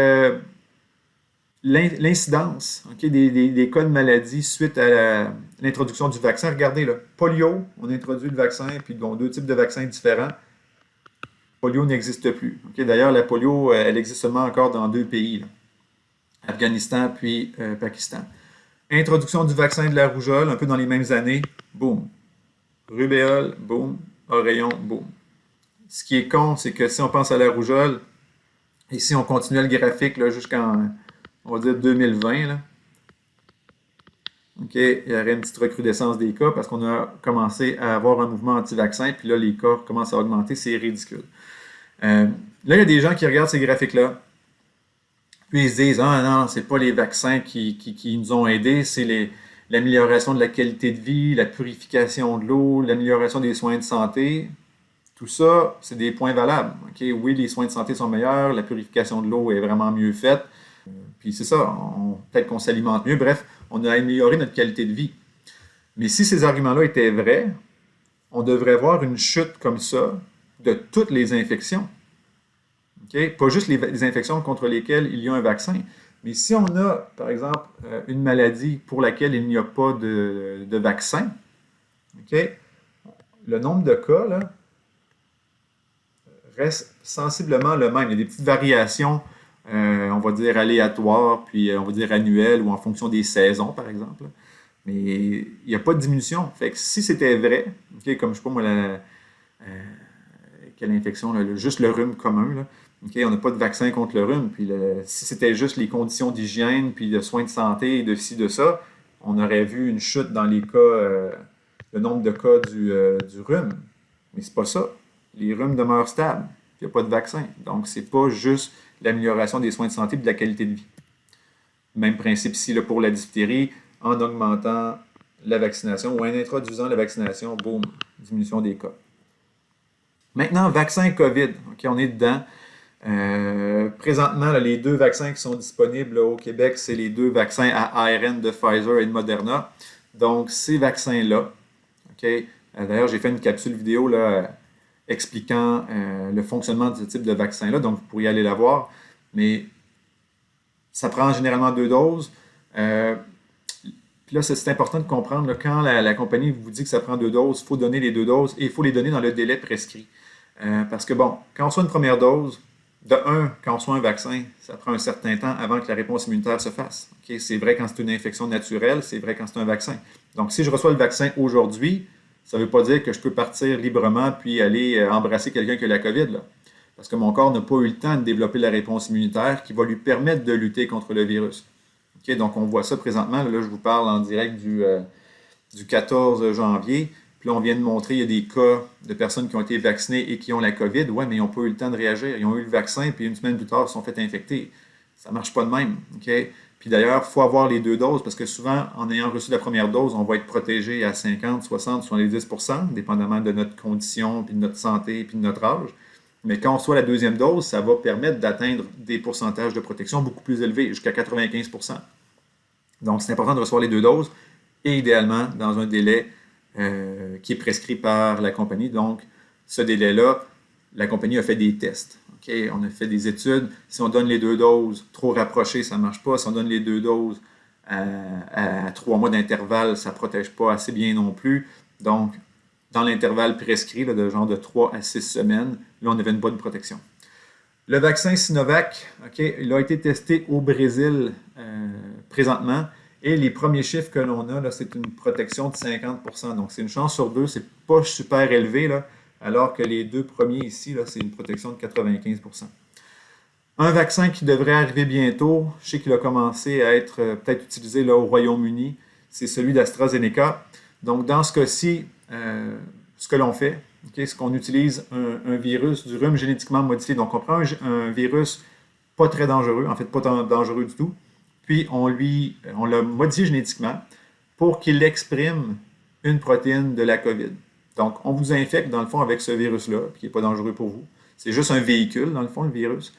Speaker 1: l'incidence des cas de maladie suite à l'introduction du vaccin. Regardez, là, polio, on introduit le vaccin, puis bon, 2 types de vaccins différents. Polio n'existe plus. D'ailleurs, la polio, elle existe seulement encore dans 2 pays, là. Afghanistan puis Pakistan. Introduction du vaccin de la rougeole, un peu dans les mêmes années, boum. Rubéole, boum. Oreillon, boum. Ce qui est con, c'est que si on pense à la rougeole, ici on continue le graphique jusqu'en, on va dire 2020, là. Il y aurait une petite recrudescence des cas parce qu'on a commencé à avoir un mouvement anti-vaccin, puis là, les cas commencent à augmenter, c'est ridicule. Là, il y a des gens qui regardent ces graphiques-là, Puis ils se disent, ah non, c'est pas les vaccins qui nous ont aidés, c'est l'amélioration de la qualité de vie, la purification de l'eau, l'amélioration des soins de santé. Tout ça, c'est des points valables. Ok, oui, les soins de santé sont meilleurs, la purification de l'eau est vraiment mieux faite. Puis c'est ça, peut-être qu'on s'alimente mieux. Bref, on a amélioré notre qualité de vie. Mais si ces arguments-là étaient vrais, on devrait voir une chute comme ça de toutes les infections. Okay? Pas juste les infections contre lesquelles il y a un vaccin. Mais si on a, par exemple, une maladie pour laquelle il n'y a pas de vaccin, okay, le nombre de cas là, reste sensiblement le même. Il y a des petites variations, on va dire aléatoires, puis on va dire annuelles ou en fonction des saisons, par exemple. Mais il n'y a pas de diminution. Fait que si c'était vrai, okay, comme je ne sais pas moi, quelle infection, là, juste le rhume commun, là, okay, on n'a pas de vaccin contre le rhume, puis si c'était juste les conditions d'hygiène, puis de soins de santé, de ci, de ça, on aurait vu une chute dans les cas, le nombre de cas du rhume. Mais c'est pas ça. Les rhumes demeurent stables. Il n'y a pas de vaccin. Donc, c'est pas juste l'amélioration des soins de santé et de la qualité de vie. Même principe ici là, pour la diphtérie, en augmentant la vaccination ou en introduisant la vaccination, boum, diminution des cas. Maintenant, vaccin COVID. OK, on est dedans. Présentement, là, les deux vaccins qui sont disponibles là, au Québec, c'est les deux vaccins à ARN de Pfizer et de Moderna. Donc, ces vaccins-là, okay, d'ailleurs, j'ai fait une capsule vidéo là, expliquant le fonctionnement de ce type de vaccin-là, donc vous pourriez aller la voir, mais ça prend généralement 2 doses. Puis là, c'est important de comprendre, là, quand la compagnie vous dit que ça prend 2 doses, il faut donner les 2 doses et il faut les donner dans le délai prescrit. Parce que bon, quand on reçoit une première dose, quand on reçoit un vaccin, ça prend un certain temps avant que la réponse immunitaire se fasse. Okay? C'est vrai quand c'est une infection naturelle, c'est vrai quand c'est un vaccin. Donc, si je reçois le vaccin aujourd'hui, ça ne veut pas dire que je peux partir librement puis aller embrasser quelqu'un qui a la COVID. Là. Parce que mon corps n'a pas eu le temps de développer la réponse immunitaire qui va lui permettre de lutter contre le virus. Okay? Donc, on voit ça présentement. Là, je vous parle en direct du 14 janvier. Puis là, on vient de montrer, il y a des cas de personnes qui ont été vaccinées et qui ont la COVID. Ouais, mais ils n'ont pas eu le temps de réagir. Ils ont eu le vaccin, puis une semaine plus tard, ils se sont fait infecter. Ça ne marche pas de même. Okay? Puis d'ailleurs, il faut avoir les 2 doses parce que souvent, en ayant reçu la première dose, on va être protégé à 50, 60, 70%, dépendamment de notre condition, puis de notre santé, puis de notre âge. Mais quand on reçoit la deuxième dose, ça va permettre d'atteindre des pourcentages de protection beaucoup plus élevés, jusqu'à 95%. Donc, c'est important de recevoir les 2 doses et idéalement dans un délai qui est prescrit par la compagnie. Donc, ce délai-là, la compagnie a fait des tests. Okay? On a fait des études. Si on donne les 2 doses trop rapprochées, ça ne marche pas. Si on donne les 2 doses à 3 mois d'intervalle, ça ne protège pas assez bien non plus. Donc, dans l'intervalle prescrit, là, de genre de 3 à 6 semaines, là, on avait une bonne protection. Le vaccin Sinovac, okay, il a été testé au Brésil présentement. Et les premiers chiffres que l'on a, là, c'est une protection de 50%. Donc, c'est une chance sur 2. C'est pas super élevé, là, alors que les 2 premiers ici, là, c'est une protection de 95%. Un vaccin qui devrait arriver bientôt, je sais qu'il a commencé à être peut-être utilisé là, au Royaume-Uni, c'est celui d'AstraZeneca. Donc, dans ce cas-ci, ce que l'on fait, okay, c'est qu'on utilise un virus du rhume génétiquement modifié. Donc, on prend un virus pas très dangereux, en fait pas dangereux du tout, puis on l'a modifié génétiquement pour qu'il exprime une protéine de la COVID. Donc, on vous infecte, dans le fond, avec ce virus-là, qui n'est pas dangereux pour vous. C'est juste un véhicule, dans le fond, le virus.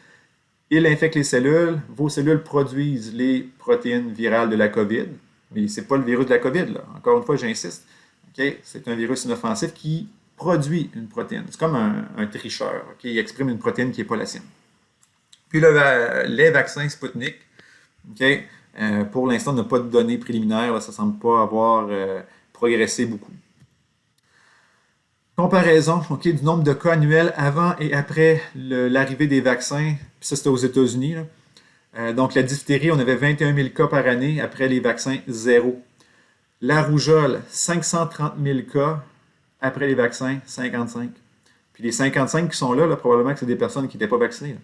Speaker 1: Il infecte les cellules. Vos cellules produisent les protéines virales de la COVID, mais ce n'est pas le virus de la COVID, là. Encore une fois, j'insiste. Okay? C'est un virus inoffensif qui produit une protéine. C'est comme un tricheur. Okay? Il exprime une protéine qui n'est pas la sienne. Puis les vaccins Sputnik, okay, pour l'instant, on n'a pas de données préliminaires. Là, ça ne semble pas avoir progressé beaucoup. Comparaison okay, du nombre de cas annuels avant et après l'arrivée des vaccins. Puis ça, c'était aux États-Unis. Donc, la diphtérie, on avait 21 000 cas par année. Après les vaccins, 0. La rougeole, 530 000 cas. Après les vaccins, 55. Puis les 55 qui sont là, probablement que c'est des personnes qui n'étaient pas vaccinées. Là.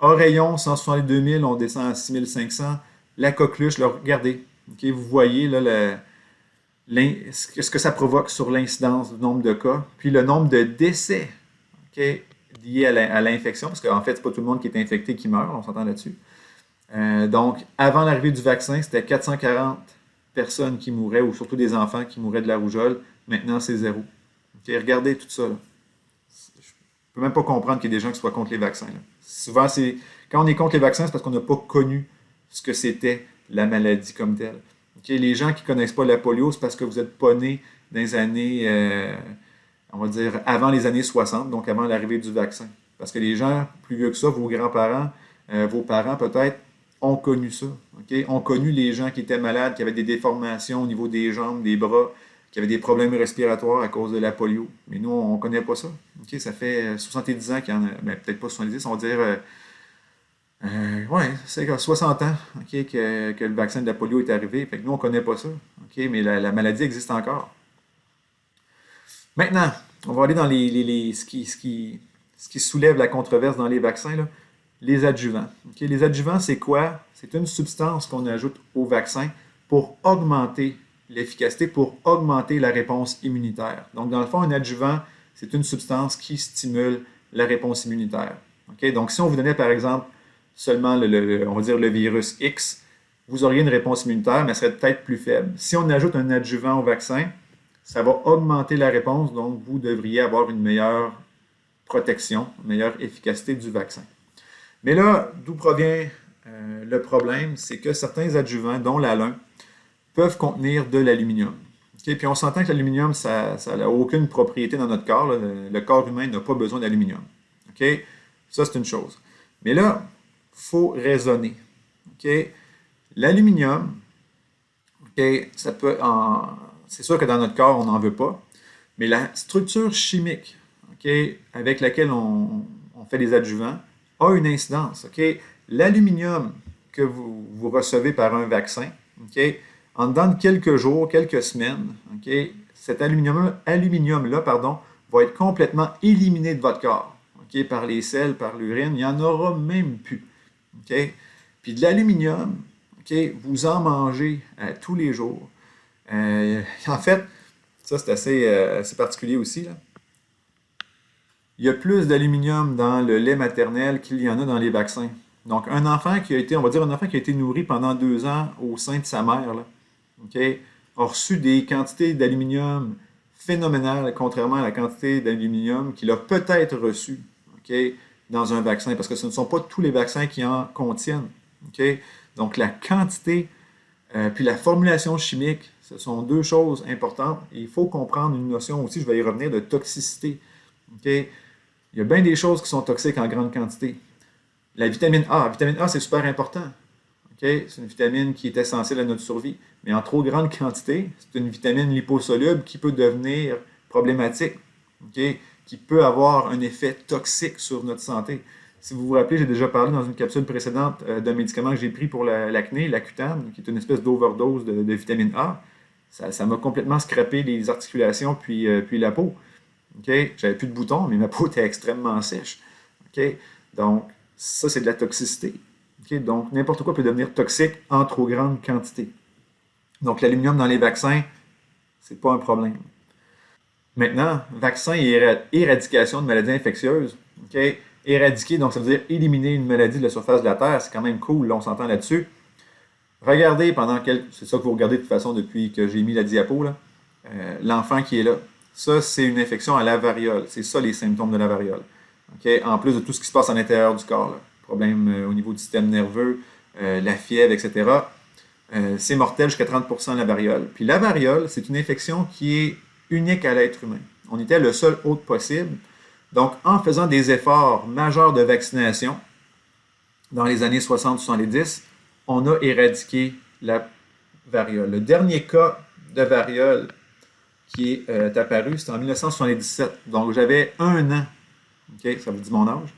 Speaker 1: Oreillon, 162 000, on descend à 6 500. La coqueluche, là, regardez. Okay, vous voyez là, ce que ça provoque sur l'incidence du nombre de cas. Puis le nombre de décès okay, liés à l'infection, parce qu'en fait, ce n'est pas tout le monde qui est infecté qui meurt, on s'entend là-dessus. Donc, avant l'arrivée du vaccin, c'était 440 personnes qui mouraient, ou surtout des enfants qui mouraient de la rougeole. Maintenant, c'est zéro. Okay, regardez tout ça, là. Je ne peux même pas comprendre qu'il y ait des gens qui soient contre les vaccins, là. Souvent, quand on est contre les vaccins, c'est parce qu'on n'a pas connu ce que c'était la maladie comme telle. Okay, les gens qui ne connaissent pas la polio, c'est parce que vous n'êtes pas nés dans les années, on va dire, avant les années 60, donc avant l'arrivée du vaccin. Parce que les gens plus vieux que ça, vos grands-parents, vos parents peut-être, ont connu ça. Okay? Ont connu les gens qui étaient malades, qui avaient des déformations au niveau des jambes, des bras, qui avaient des problèmes respiratoires à cause de la polio. Mais nous, on ne connaît pas ça. Okay? Ça fait 70 ans qu'il y en a, ben, peut-être pas 70, on va dire, ouais, c'est 60 ans, okay, que le vaccin de la polio est arrivé. Fait que nous, on ne connaît pas ça. Okay? Mais la maladie existe encore. Maintenant, on va aller dans ce qui soulève la controverse dans les vaccins, là. Les adjuvants. Okay? Les adjuvants, c'est quoi? C'est une substance qu'on ajoute au vaccin pour augmenter l'efficacité, pour augmenter la réponse immunitaire. Donc, dans le fond, un adjuvant, c'est une substance qui stimule la réponse immunitaire. Okay? Donc, si on vous donnait, par exemple, seulement, on va dire, le virus X, vous auriez une réponse immunitaire, mais elle serait peut-être plus faible. Si on ajoute un adjuvant au vaccin, ça va augmenter la réponse, donc vous devriez avoir une meilleure protection, une meilleure efficacité du vaccin. Mais là, d'où provient le problème, c'est que certains adjuvants, dont l'alun, peuvent contenir de l'aluminium. Okay? Puis on s'entend que l'aluminium, ça n'a aucune propriété dans notre corps. Là. Le corps humain n'a pas besoin d'aluminium. Okay? Ça, c'est une chose. Mais là, il faut raisonner. Okay? L'aluminium, okay, c'est sûr que dans notre corps, on n'en veut pas, mais la structure chimique, okay, avec laquelle on fait les adjuvants a une incidence. Okay? L'aluminium que vous recevez par un vaccin, okay, en dedans de quelques jours, quelques semaines, okay, cet aluminium-là, va être complètement éliminé de votre corps, okay, par les selles, par l'urine. Il n'y en aura même plus. Okay? Puis de l'aluminium, okay, vous en mangez tous les jours. En fait, ça c'est assez particulier aussi, là. Il y a plus d'aluminium dans le lait maternel qu'il y en a dans les vaccins. Donc, un enfant qui a été nourri pendant 2 ans au sein de sa mère, là, okay, a reçu des quantités d'aluminium phénoménales, contrairement à la quantité d'aluminium qu'il a peut-être reçu, okay, dans un vaccin, parce que ce ne sont pas tous les vaccins qui en contiennent. Okay? Donc, la quantité puis la formulation chimique, ce sont deux choses importantes. Et il faut comprendre une notion aussi, je vais y revenir, de toxicité. Okay? Il y a bien des choses qui sont toxiques en grande quantité. La vitamine A, c'est super important. Okay? C'est une vitamine qui est essentielle à notre survie. Mais en trop grande quantité, c'est une vitamine liposoluble qui peut devenir problématique, okay? Qui peut avoir un effet toxique sur notre santé. Si vous vous rappelez, j'ai déjà parlé dans une capsule précédente d'un médicament que j'ai pris pour l'acné, l'Accutane, qui est une espèce d'overdose de vitamine A. Ça m'a complètement scrappé les articulations puis la peau. Okay? J'avais plus de boutons, mais ma peau était extrêmement sèche. Okay? Donc, ça, c'est de la toxicité. Okay? Donc, n'importe quoi peut devenir toxique en trop grande quantité. Donc, l'aluminium dans les vaccins, c'est pas un problème. Maintenant, vaccin et éradication de maladies infectieuses. Okay? Éradiquer, donc ça veut dire éliminer une maladie de la surface de la Terre, c'est quand même cool, là, on s'entend là-dessus. Regardez c'est ça que vous regardez de toute façon depuis que j'ai mis la diapo, là, l'enfant qui est là. Ça, c'est une infection à la variole. C'est ça les symptômes de la variole. Okay? En plus de tout ce qui se passe à l'intérieur du corps, là. Problème au niveau du système nerveux, la fièvre, etc. C'est mortel jusqu'à 30% la variole. Puis la variole, c'est une infection qui est unique à l'être humain. On était le seul hôte possible. Donc, en faisant des efforts majeurs de vaccination, dans les années 60-70, on a éradiqué la variole. Le dernier cas de variole qui est apparu, c'était en 1977. Donc, j'avais 1 an. OK, ça vous dit mon âge.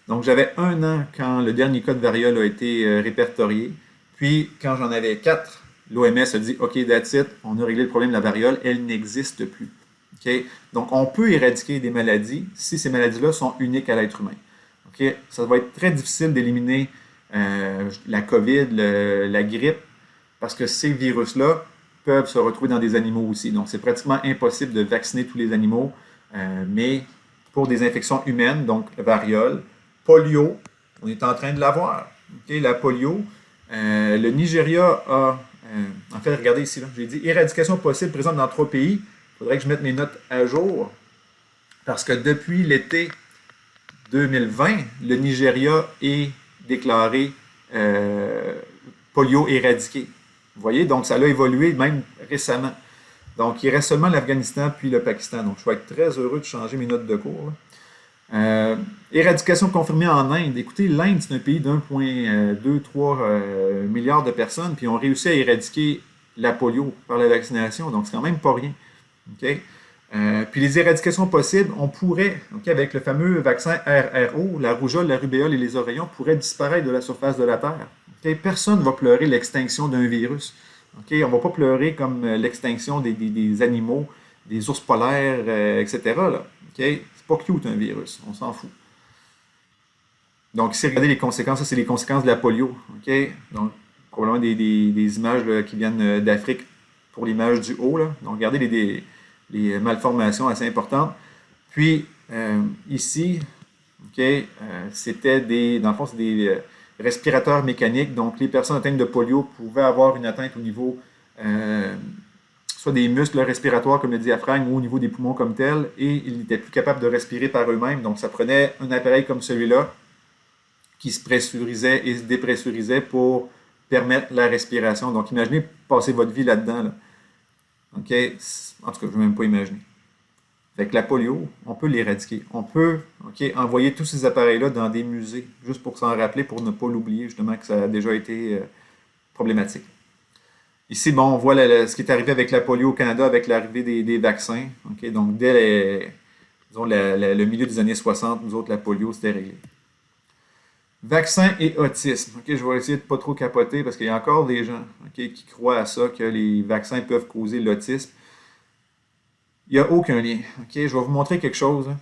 Speaker 1: Donc, j'avais 1 an quand le dernier cas de variole a été répertorié. Puis, quand j'en avais 4, l'OMS a dit « OK, that's it, on a réglé le problème de la variole, elle n'existe plus. » Okay? Donc, on peut éradiquer des maladies si ces maladies-là sont uniques à l'être humain. Okay? Ça va être très difficile d'éliminer la COVID, la grippe, parce que ces virus-là peuvent se retrouver dans des animaux aussi. Donc, c'est pratiquement impossible de vacciner tous les animaux, mais pour des infections humaines, donc variole, polio, on est en train de l'avoir. Okay? La polio, Le Nigeria a, en fait, regardez ici, là, j'ai dit éradication possible présente dans 3 pays. Il faudrait que je mette mes notes à jour parce que depuis l'été 2020, le Nigeria est déclaré polio éradiqué. Vous voyez, donc ça a évolué même récemment. Donc il reste seulement l'Afghanistan puis le Pakistan. Donc je vais être très heureux de changer mes notes de cours. Éradication confirmée en Inde. Écoutez, l'Inde, c'est un pays d'1,23 milliard de personnes, puis ils ont réussi à éradiquer la polio par la vaccination, donc c'est quand même pas rien. Okay? Puis les éradications possibles, on pourrait, avec le fameux vaccin RRO, la rougeole, la rubéole et les oreillons, pourraient disparaître de la surface de la Terre. Okay? Personne ne va pleurer l'extinction d'un virus. Okay? On ne va pas pleurer comme l'extinction des animaux, des ours polaires, etc. Là. Okay? C'est pas cute un virus, on s'en fout. Donc ici, regardez les conséquences, ça c'est les conséquences de la polio. Okay? Donc probablement des images là, qui viennent d'Afrique pour l'image du haut. Là. Donc regardez les malformations assez importantes. Puis ici, okay, c'était dans le fond, c'est des respirateurs mécaniques. Donc les personnes atteintes de polio pouvaient avoir une atteinte au niveau soit des muscles respiratoires comme le diaphragme ou au niveau des poumons comme tel, et ils n'étaient plus capables de respirer par eux-mêmes. Donc ça prenait un appareil comme celui-là qui se pressurisait et se dépressurisait pour permettre la respiration. Donc imaginez passer votre vie là-dedans. Là. OK? En tout cas, je ne veux même pas imaginer. Fait que la polio, on peut l'éradiquer. On peut envoyer tous ces appareils-là dans des musées, juste pour s'en rappeler, pour ne pas l'oublier, justement, que ça a déjà été problématique. Ici, bon, on voit ce qui est arrivé avec la polio au Canada avec l'arrivée des vaccins. Okay? Donc, dès disons, le milieu des années 60, nous autres, la polio, c'était réglé. Vaccin et autisme. Okay? Je vais essayer de ne pas trop capoter parce qu'il y a encore des gens qui croient à ça, que les vaccins peuvent causer l'autisme. Il n'y a aucun lien. Okay? Je vais vous montrer quelque chose. Hein.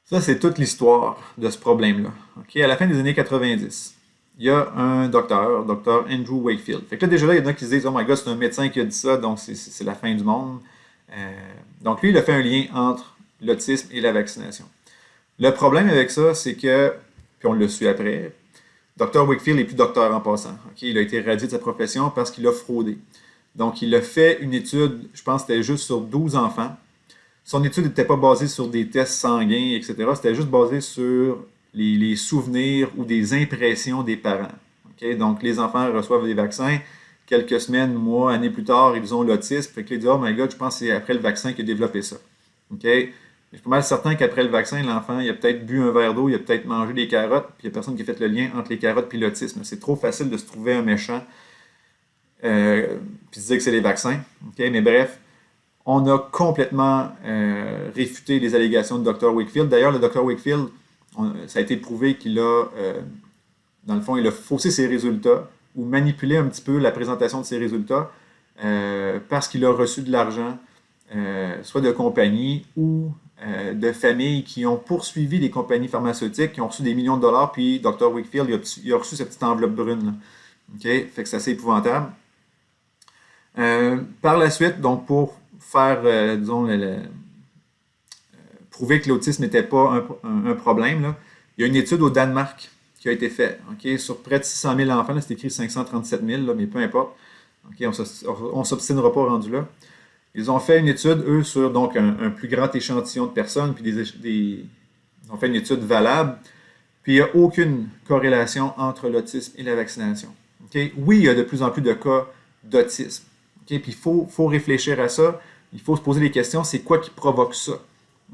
Speaker 1: Ça, c'est toute l'histoire de ce problème-là. Okay? À la fin des années 90, il y a un docteur Andrew Wakefield. Fait que là, déjà là, il y en a qui se disent « Oh my God, c'est un médecin qui a dit ça, donc c'est la fin du monde. » Donc lui, il a fait un lien entre l'autisme et la vaccination. Le problème avec ça, c'est que, puis on l'a su après, Dr. Wakefield n'est plus docteur en passant. Okay? Il a été radié de sa profession parce qu'il a fraudé. Donc, il a fait une étude, je pense que c'était juste sur 12 enfants. Son étude n'était pas basée sur des tests sanguins, etc. C'était juste basé sur les souvenirs ou des impressions des parents. Okay? Donc, les enfants reçoivent des vaccins. Quelques semaines, mois, années plus tard, ils ont l'autisme. Fait que ils disent « Oh my God, je pense que c'est après le vaccin qu'il a développé ça. Okay? » Je suis pas mal certain qu'après le vaccin, l'enfant, il a peut-être bu un verre d'eau, il a peut-être mangé des carottes, puis il n'y a personne qui a fait le lien entre les carottes et l'autisme. C'est trop facile de se trouver un méchant puis de dire que c'est les vaccins. Okay? Mais bref, on a complètement réfuté les allégations de Dr. Wakefield. D'ailleurs, le Dr. Wakefield, ça a été prouvé qu'il a, dans le fond, il a faussé ses résultats ou manipulé un petit peu la présentation de ses résultats parce qu'il a reçu de l'argent, soit de compagnies ou de familles qui ont poursuivi les compagnies pharmaceutiques, qui ont reçu des millions de dollars, puis Dr. Wakefield, il a reçu cette petite enveloppe brune. Là. Okay? Fait que c'est assez épouvantable. Par la suite, donc pour faire, disons, prouver que l'autisme n'était pas un problème, là, il y a une étude au Danemark qui a été faite sur près de 600 000 enfants. C'est écrit 537 000, là, mais peu importe. On ne s'obstinera pas rendu là. Ils ont fait une étude, eux, sur donc, un plus grand échantillon de personnes, puis ils ont fait une étude valable, puis il n'y a aucune corrélation entre l'autisme et la vaccination. Okay? Oui, il y a de plus en plus de cas d'autisme. Okay? Puis il faut réfléchir à ça, il faut se poser des questions, c'est quoi qui provoque ça?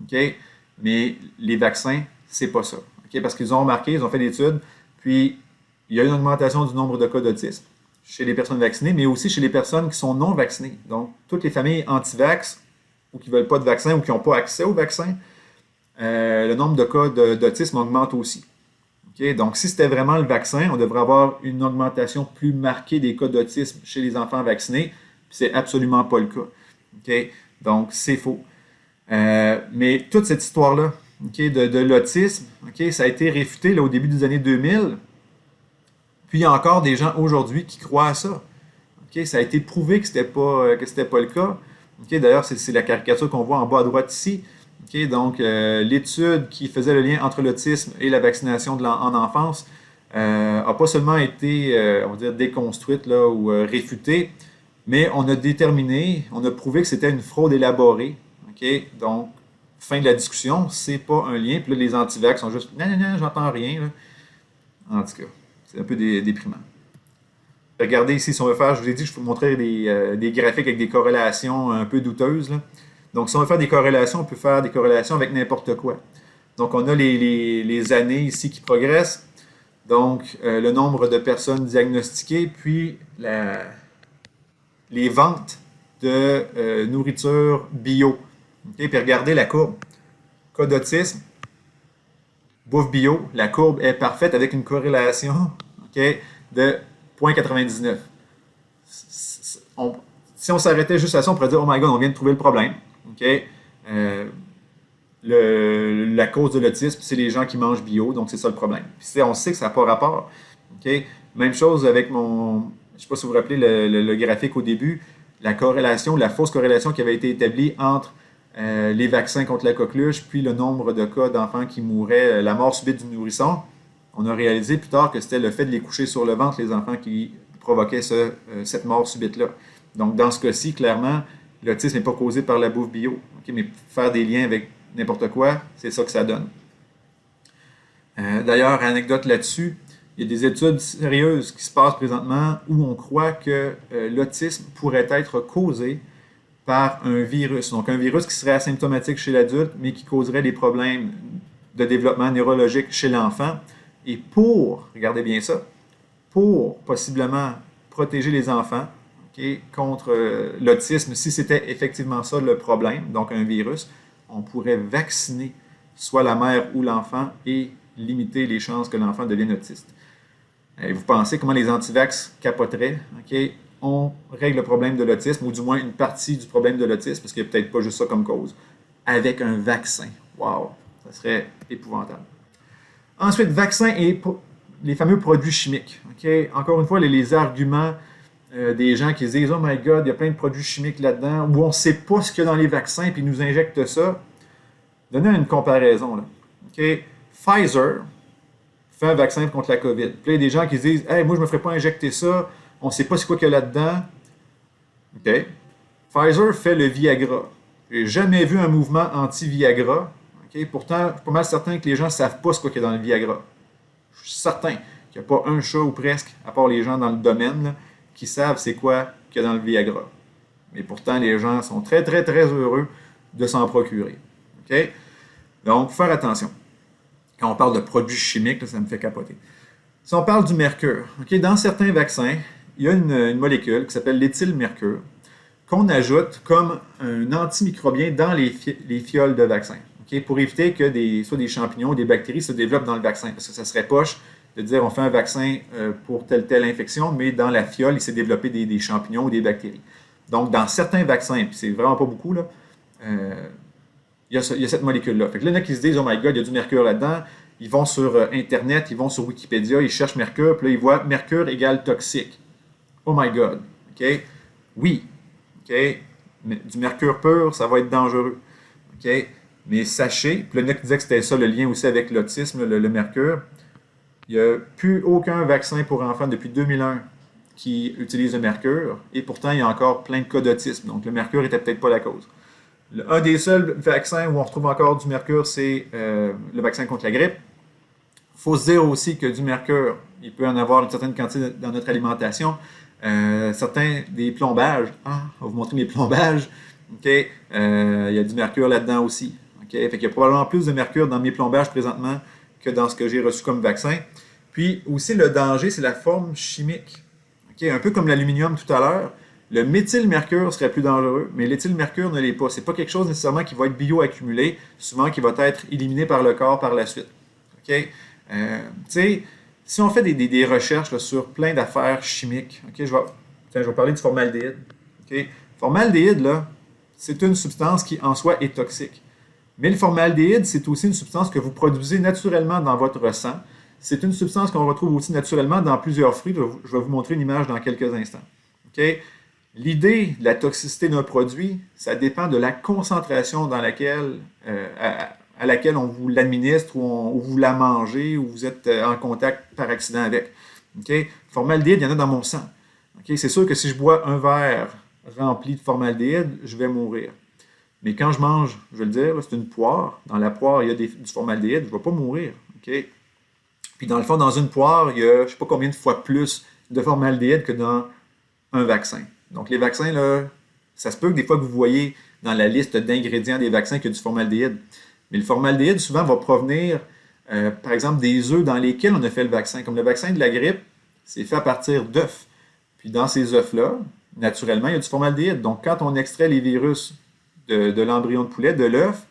Speaker 1: Okay? Mais les vaccins, c'est pas ça. Okay? Parce qu'ils ont remarqué, ils ont fait des études, puis il y a une augmentation du nombre de cas d'autisme chez les personnes vaccinées, mais aussi chez les personnes qui sont non vaccinées. Donc, toutes les familles anti-vax ou qui ne veulent pas de vaccin ou qui n'ont pas accès au vaccin, le nombre de cas d'autisme augmente aussi. Okay? Donc, si c'était vraiment le vaccin, on devrait avoir une augmentation plus marquée des cas d'autisme chez les enfants vaccinés, puis c'est absolument pas le cas. Okay? Donc, c'est faux. Mais toute cette histoire-là de l'autisme, ça a été réfuté là, au début des années 2000. Puis il y a encore des gens aujourd'hui qui croient à ça. Ça a été prouvé que ce n'était pas le cas. D'ailleurs, c'est la caricature qu'on voit en bas à droite ici. Donc, l'étude qui faisait le lien entre l'autisme et la vaccination en enfance, n'a pas seulement été, on va dire, déconstruite là, ou réfutée, mais on a déterminé, on a prouvé que c'était une fraude élaborée. OK? Donc, fin de la discussion, c'est pas un lien. Puis là, les antivax sont juste, non, non, non, j'entends rien. Là. En tout cas, c'est un peu déprimant. Regardez ici, si on veut faire, je vous ai dit que je vous montrer des graphiques avec des corrélations un peu douteuses. Là. Donc, si on veut faire des corrélations, on peut faire des corrélations avec n'importe quoi. Donc, on a les années ici qui progressent. Donc, le nombre de personnes diagnostiquées, puis les ventes de nourriture bio. Okay? Puis regardez la courbe. Cas d'autisme, bouffe bio, la courbe est parfaite avec une corrélation okay, de 0,99. Si on s'arrêtait juste à ça, on pourrait dire, oh my god, on vient de trouver le problème. Okay? La cause de l'autisme, c'est les gens qui mangent bio, donc c'est ça le problème. Puis on sait que ça n'a pas rapport. Okay? Même chose avec mon, je ne sais pas si vous vous rappelez le graphique au début, la corrélation, la fausse corrélation qui avait été établie entre les vaccins contre la coqueluche, puis le nombre de cas d'enfants qui mouraient, la mort subite du nourrisson. On a réalisé plus tard que c'était le fait de les coucher sur le ventre, les enfants, qui provoquaient cette mort subite-là. Donc, dans ce cas-ci, clairement, l'autisme n'est pas causé par la bouffe bio. Okay? Mais faire des liens avec n'importe quoi, c'est ça que ça donne. D'ailleurs, anecdote là-dessus, il y a des études sérieuses qui se passent présentement où on croit que l'autisme pourrait être causé par un virus. Donc, un virus qui serait asymptomatique chez l'adulte, mais qui causerait des problèmes de développement neurologique chez l'enfant. Et pour, regardez bien ça, pour possiblement protéger les enfants okay, contre l'autisme, si c'était effectivement ça le problème, donc un virus, on pourrait vacciner soit la mère ou l'enfant et limiter les chances que l'enfant devienne autiste. Et vous pensez comment les antivax capoteraient? Okay? On règle le problème de l'autisme, ou du moins une partie du problème de l'autisme, parce qu'il n'y a peut-être pas juste ça comme cause, avec un vaccin. Wow! Ça serait épouvantable. Ensuite, vaccins et les fameux produits chimiques. Okay? Encore une fois, les arguments des gens qui se disent « Oh my God, il y a plein de produits chimiques là-dedans » ou « On ne sait pas ce qu'il y a dans les vaccins, puis ils nous injectent ça. » Donnez une comparaison. Là. Okay? Pfizer fait un vaccin contre la COVID. Puis il y a des gens qui se disent « Hey, moi, je ne me ferais pas injecter ça. On ne sait pas ce qu'il y a là-dedans. » Okay? Pfizer fait le Viagra. Je n'ai jamais vu un mouvement anti-Viagra. Okay? Pourtant, je suis pas mal certain que les gens ne savent pas ce qu'il y a dans le Viagra. Je suis certain qu'il n'y a pas un chat ou presque, à part les gens dans le domaine, là, qui savent c'est quoi qu'il y a dans le Viagra. Mais pourtant, les gens sont très, très, très heureux de s'en procurer. Okay? Donc, faire attention. Quand on parle de produits chimiques, là, ça me fait capoter. Si on parle du mercure, okay, dans certains vaccins, il y a une molécule qui s'appelle l'éthylmercure qu'on ajoute comme un antimicrobien dans les fioles de vaccin. Okay, pour éviter que soit des champignons ou des bactéries se développent dans le vaccin. Parce que ça serait poche de dire on fait un vaccin pour telle infection, mais dans la fiole, il s'est développé des champignons ou des bactéries. Donc, dans certains vaccins, puis c'est vraiment pas beaucoup, là, il y a cette molécule-là. Fait que là, il y en a qui se disent « Oh my God, il y a du mercure là-dedans ». Ils vont sur Internet, ils vont sur Wikipédia, ils cherchent mercure, puis là, ils voient « mercure égale toxique ». Oh my God. OK? Oui. OK? Mais du mercure pur, ça va être dangereux. OK? Mais sachez, puis là, il y en a qui disaient que c'était ça le lien aussi avec l'autisme, le mercure. Il n'y a plus aucun vaccin pour enfants depuis 2001 qui utilise le mercure, et pourtant, il y a encore plein de cas d'autisme. Donc, le mercure n'était peut-être pas la cause. Un des seuls vaccins où on retrouve encore du mercure, c'est le vaccin contre la grippe. Il faut se dire aussi que du mercure, il peut en avoir une certaine quantité dans notre alimentation. Certains des plombages, on va vous montrer mes plombages, okay, il y a du mercure là-dedans aussi. Okay? Fait qu'il y a probablement plus de mercure dans mes plombages présentement que dans ce que j'ai reçu comme vaccin. Puis aussi, le danger, c'est la forme chimique. Okay? Un peu comme l'aluminium tout à l'heure. Le méthylmercure serait plus dangereux, mais l'éthylmercure ne l'est pas. Ce n'est pas quelque chose nécessairement qui va être bioaccumulé, souvent qui va être éliminé par le corps par la suite. Okay? Si on fait des recherches là, sur plein d'affaires chimiques, okay, je vais parler du formaldéhyde. Okay? Formaldéhyde, là, c'est une substance qui en soi est toxique. Mais le formaldéhyde, c'est aussi une substance que vous produisez naturellement dans votre sang. C'est une substance qu'on retrouve aussi naturellement dans plusieurs fruits. Je vais vous montrer une image dans quelques instants. Okay? L'idée de la toxicité d'un produit, ça dépend de la concentration dans laquelle, à laquelle on vous l'administre ou vous la mangez ou vous êtes en contact par accident avec. Okay? Formaldéhyde, il y en a dans mon sang. Okay? C'est sûr que si je bois un verre rempli de formaldéhyde, je vais mourir. Mais quand je mange, je vais le dire, c'est une poire. Dans la poire, il y a du formaldéhyde, je ne vais pas mourir. Okay? Puis dans le fond, dans une poire, il y a je ne sais pas combien de fois plus de formaldéhyde que dans un vaccin. Donc les vaccins, là, ça se peut que des fois que vous voyez dans la liste d'ingrédients des vaccins qu'il y a du formaldéhyde. Mais le formaldéhyde, souvent, va provenir, par exemple, des œufs dans lesquels on a fait le vaccin. Comme le vaccin de la grippe, c'est fait à partir d'œufs. Puis dans ces œufs-là, naturellement, il y a du formaldéhyde. Donc quand on extrait les virus de l'embryon de poulet, de l'œuf,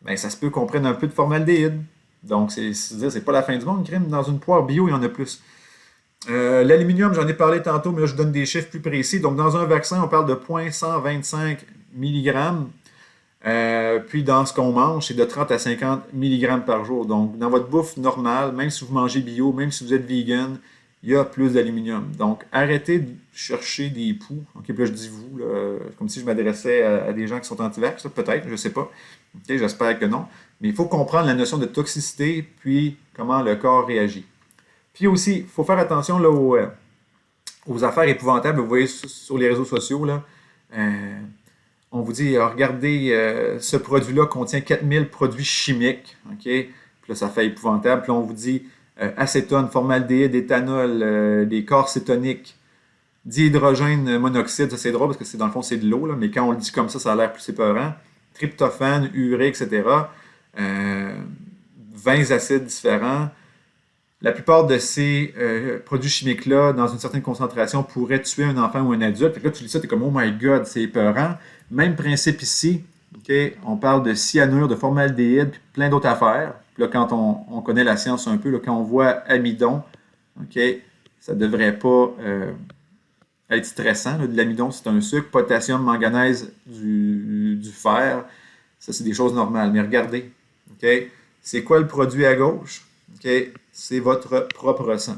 Speaker 1: ben, ça se peut qu'on prenne un peu de formaldéhyde. Donc, c'est pas la fin du monde, crime. Dans une poire bio, il y en a plus. L'aluminium, j'en ai parlé tantôt, mais là, je donne des chiffres plus précis. Donc, dans un vaccin, on parle de 0,125 mg. Puis, dans ce qu'on mange, c'est de 30 à 50 mg par jour. Donc, dans votre bouffe normale, même si vous mangez bio, même si vous êtes vegan, il y a plus d'aluminium. Donc, arrêtez de chercher des poux. OK, puis là, je dis vous, là, comme si je m'adressais à des gens qui sont anti-vax, peut-être, je ne sais pas. OK, j'espère que non. Mais il faut comprendre la notion de toxicité, puis comment le corps réagit. Puis aussi, il faut faire attention là, aux affaires épouvantables. Vous voyez sur les réseaux sociaux, là, on vous dit, regardez, ce produit-là contient 4000 produits chimiques. OK? Puis là, ça fait épouvantable. Puis là, on vous dit acétone, formaldéhyde, éthanol, des corps cétoniques, dihydrogène monoxyde. Ça, c'est drôle parce que dans le fond, c'est de l'eau. Là, mais quand on le dit comme ça a l'air plus épeurant. Tryptophane, urée, etc. 20 acides différents. La plupart de ces produits chimiques-là, dans une certaine concentration, pourraient tuer un enfant ou un adulte. Fait que là, tu lis ça, tu es comme « Oh my God, c'est épeurant ». Même principe ici. Okay? On parle de cyanure, de formaldéhyde, puis plein d'autres affaires. Puis là, quand on connaît la science un peu, là, quand on voit amidon, okay, ça ne devrait pas être stressant. Là. De l'amidon, c'est un sucre. Potassium, manganèse, du fer. Ça, c'est des choses normales. Mais regardez, okay? C'est quoi le produit à gauche? Okay? C'est votre propre sang.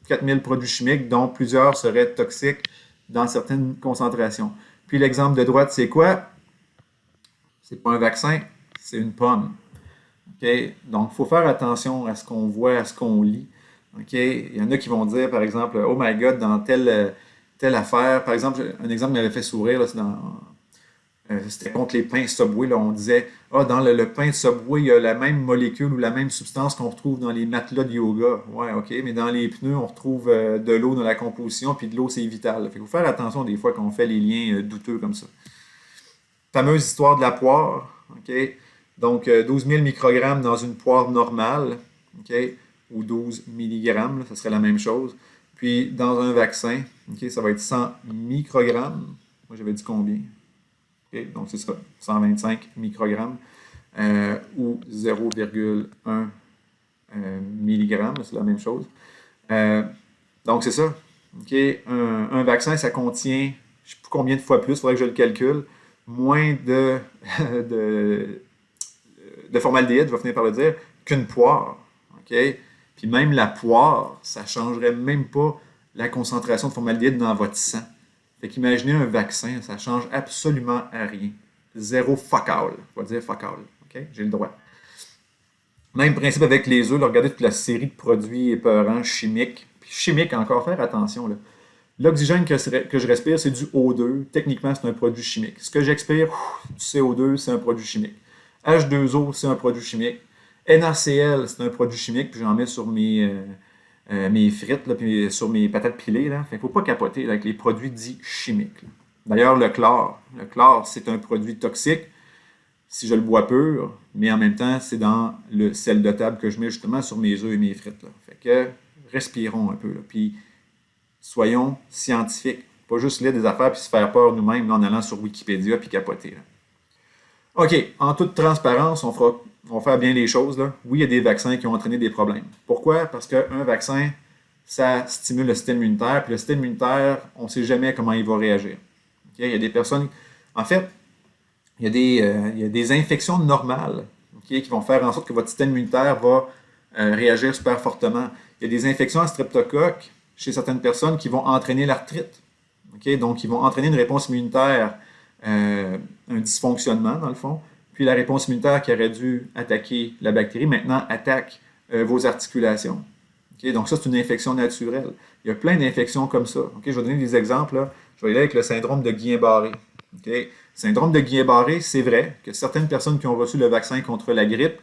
Speaker 1: 4000 produits chimiques, dont plusieurs seraient toxiques dans certaines concentrations. Puis l'exemple de droite, c'est quoi? C'est pas un vaccin, c'est une pomme. Okay? Donc, il faut faire attention à ce qu'on voit, à ce qu'on lit. Okay? Il y en a qui vont dire, par exemple, « Oh my God, dans telle affaire... » Par exemple, un exemple qui m'avait fait sourire, là, c'était contre les pains Subway. Là, on disait, dans le pain Subway, il y a la même molécule ou la même substance qu'on retrouve dans les matelas de yoga. Ouais, OK, mais dans les pneus, on retrouve de l'eau dans la composition, puis de l'eau, c'est vital. Il faut faire attention des fois quand on fait les liens douteux comme ça. Fameuse histoire de la poire. OK? Donc, 12 000 microgrammes dans une poire normale, OK? Ou 12 milligrammes, là, ça serait la même chose. Puis, dans un vaccin, OK, ça va être 100 microgrammes. Moi, j'avais dit combien? Okay, donc, c'est ça, 125 microgrammes ou 0,1 milligramme, c'est la même chose. Donc, c'est ça. Okay, un vaccin, ça contient, je ne sais plus combien de fois plus, il faudrait que je le calcule, moins de formaldéhyde, je vais finir par le dire, qu'une poire. Okay? Puis même la poire, ça ne changerait même pas la concentration de formaldéhyde dans votre sang. Fait qu'imaginez un vaccin, ça ne change absolument à rien. Zéro fuck all. On va dire fuck all. Okay? J'ai le droit. Même principe avec les œufs. Là, regardez toute la série de produits épeurants, chimiques. Puis chimiques, encore, faire attention. Là. L'oxygène que je respire, c'est du O2. Techniquement, c'est un produit chimique. Ce que j'expire, du CO2, c'est un produit chimique. H2O, c'est un produit chimique. NaCl, c'est un produit chimique. Puis j'en mets sur mes frites, là, puis sur mes patates pilées. Là. Fait qu'il ne faut pas capoter là, avec les produits dits chimiques. D'ailleurs, le chlore. Le chlore, c'est un produit toxique si je le bois pur, mais en même temps, c'est dans le sel de table que je mets justement sur mes œufs et mes frites. Là. Fait que respirons un peu. Là. Puis soyons scientifiques. Pas juste lire des affaires puis se faire peur nous-mêmes en allant sur Wikipédia puis capoter. Là. OK, en toute transparence, on va faire bien les choses. Là. Oui, il y a des vaccins qui ont entraîné des problèmes. Pourquoi? Parce qu'un vaccin, ça stimule le système immunitaire. Puis le système immunitaire, on ne sait jamais comment il va réagir. Okay? Il y a des personnes... En fait, il y a des infections normales okay, qui vont faire en sorte que votre système immunitaire va réagir super fortement. Il y a des infections à streptocoque chez certaines personnes qui vont entraîner l'arthrite. Okay? Donc, ils vont entraîner une réponse immunitaire, un dysfonctionnement, dans le fond. puis la réponse immunitaire qui aurait dû attaquer la bactérie, maintenant attaque vos articulations. Okay? Donc ça, c'est une infection naturelle. Il y a plein d'infections comme ça. Okay? Je vais donner des exemples. Là. Je vais y aller avec le syndrome de Guillain-Barré. Okay? Syndrome de Guillain-Barré, c'est vrai que certaines personnes qui ont reçu le vaccin contre la grippe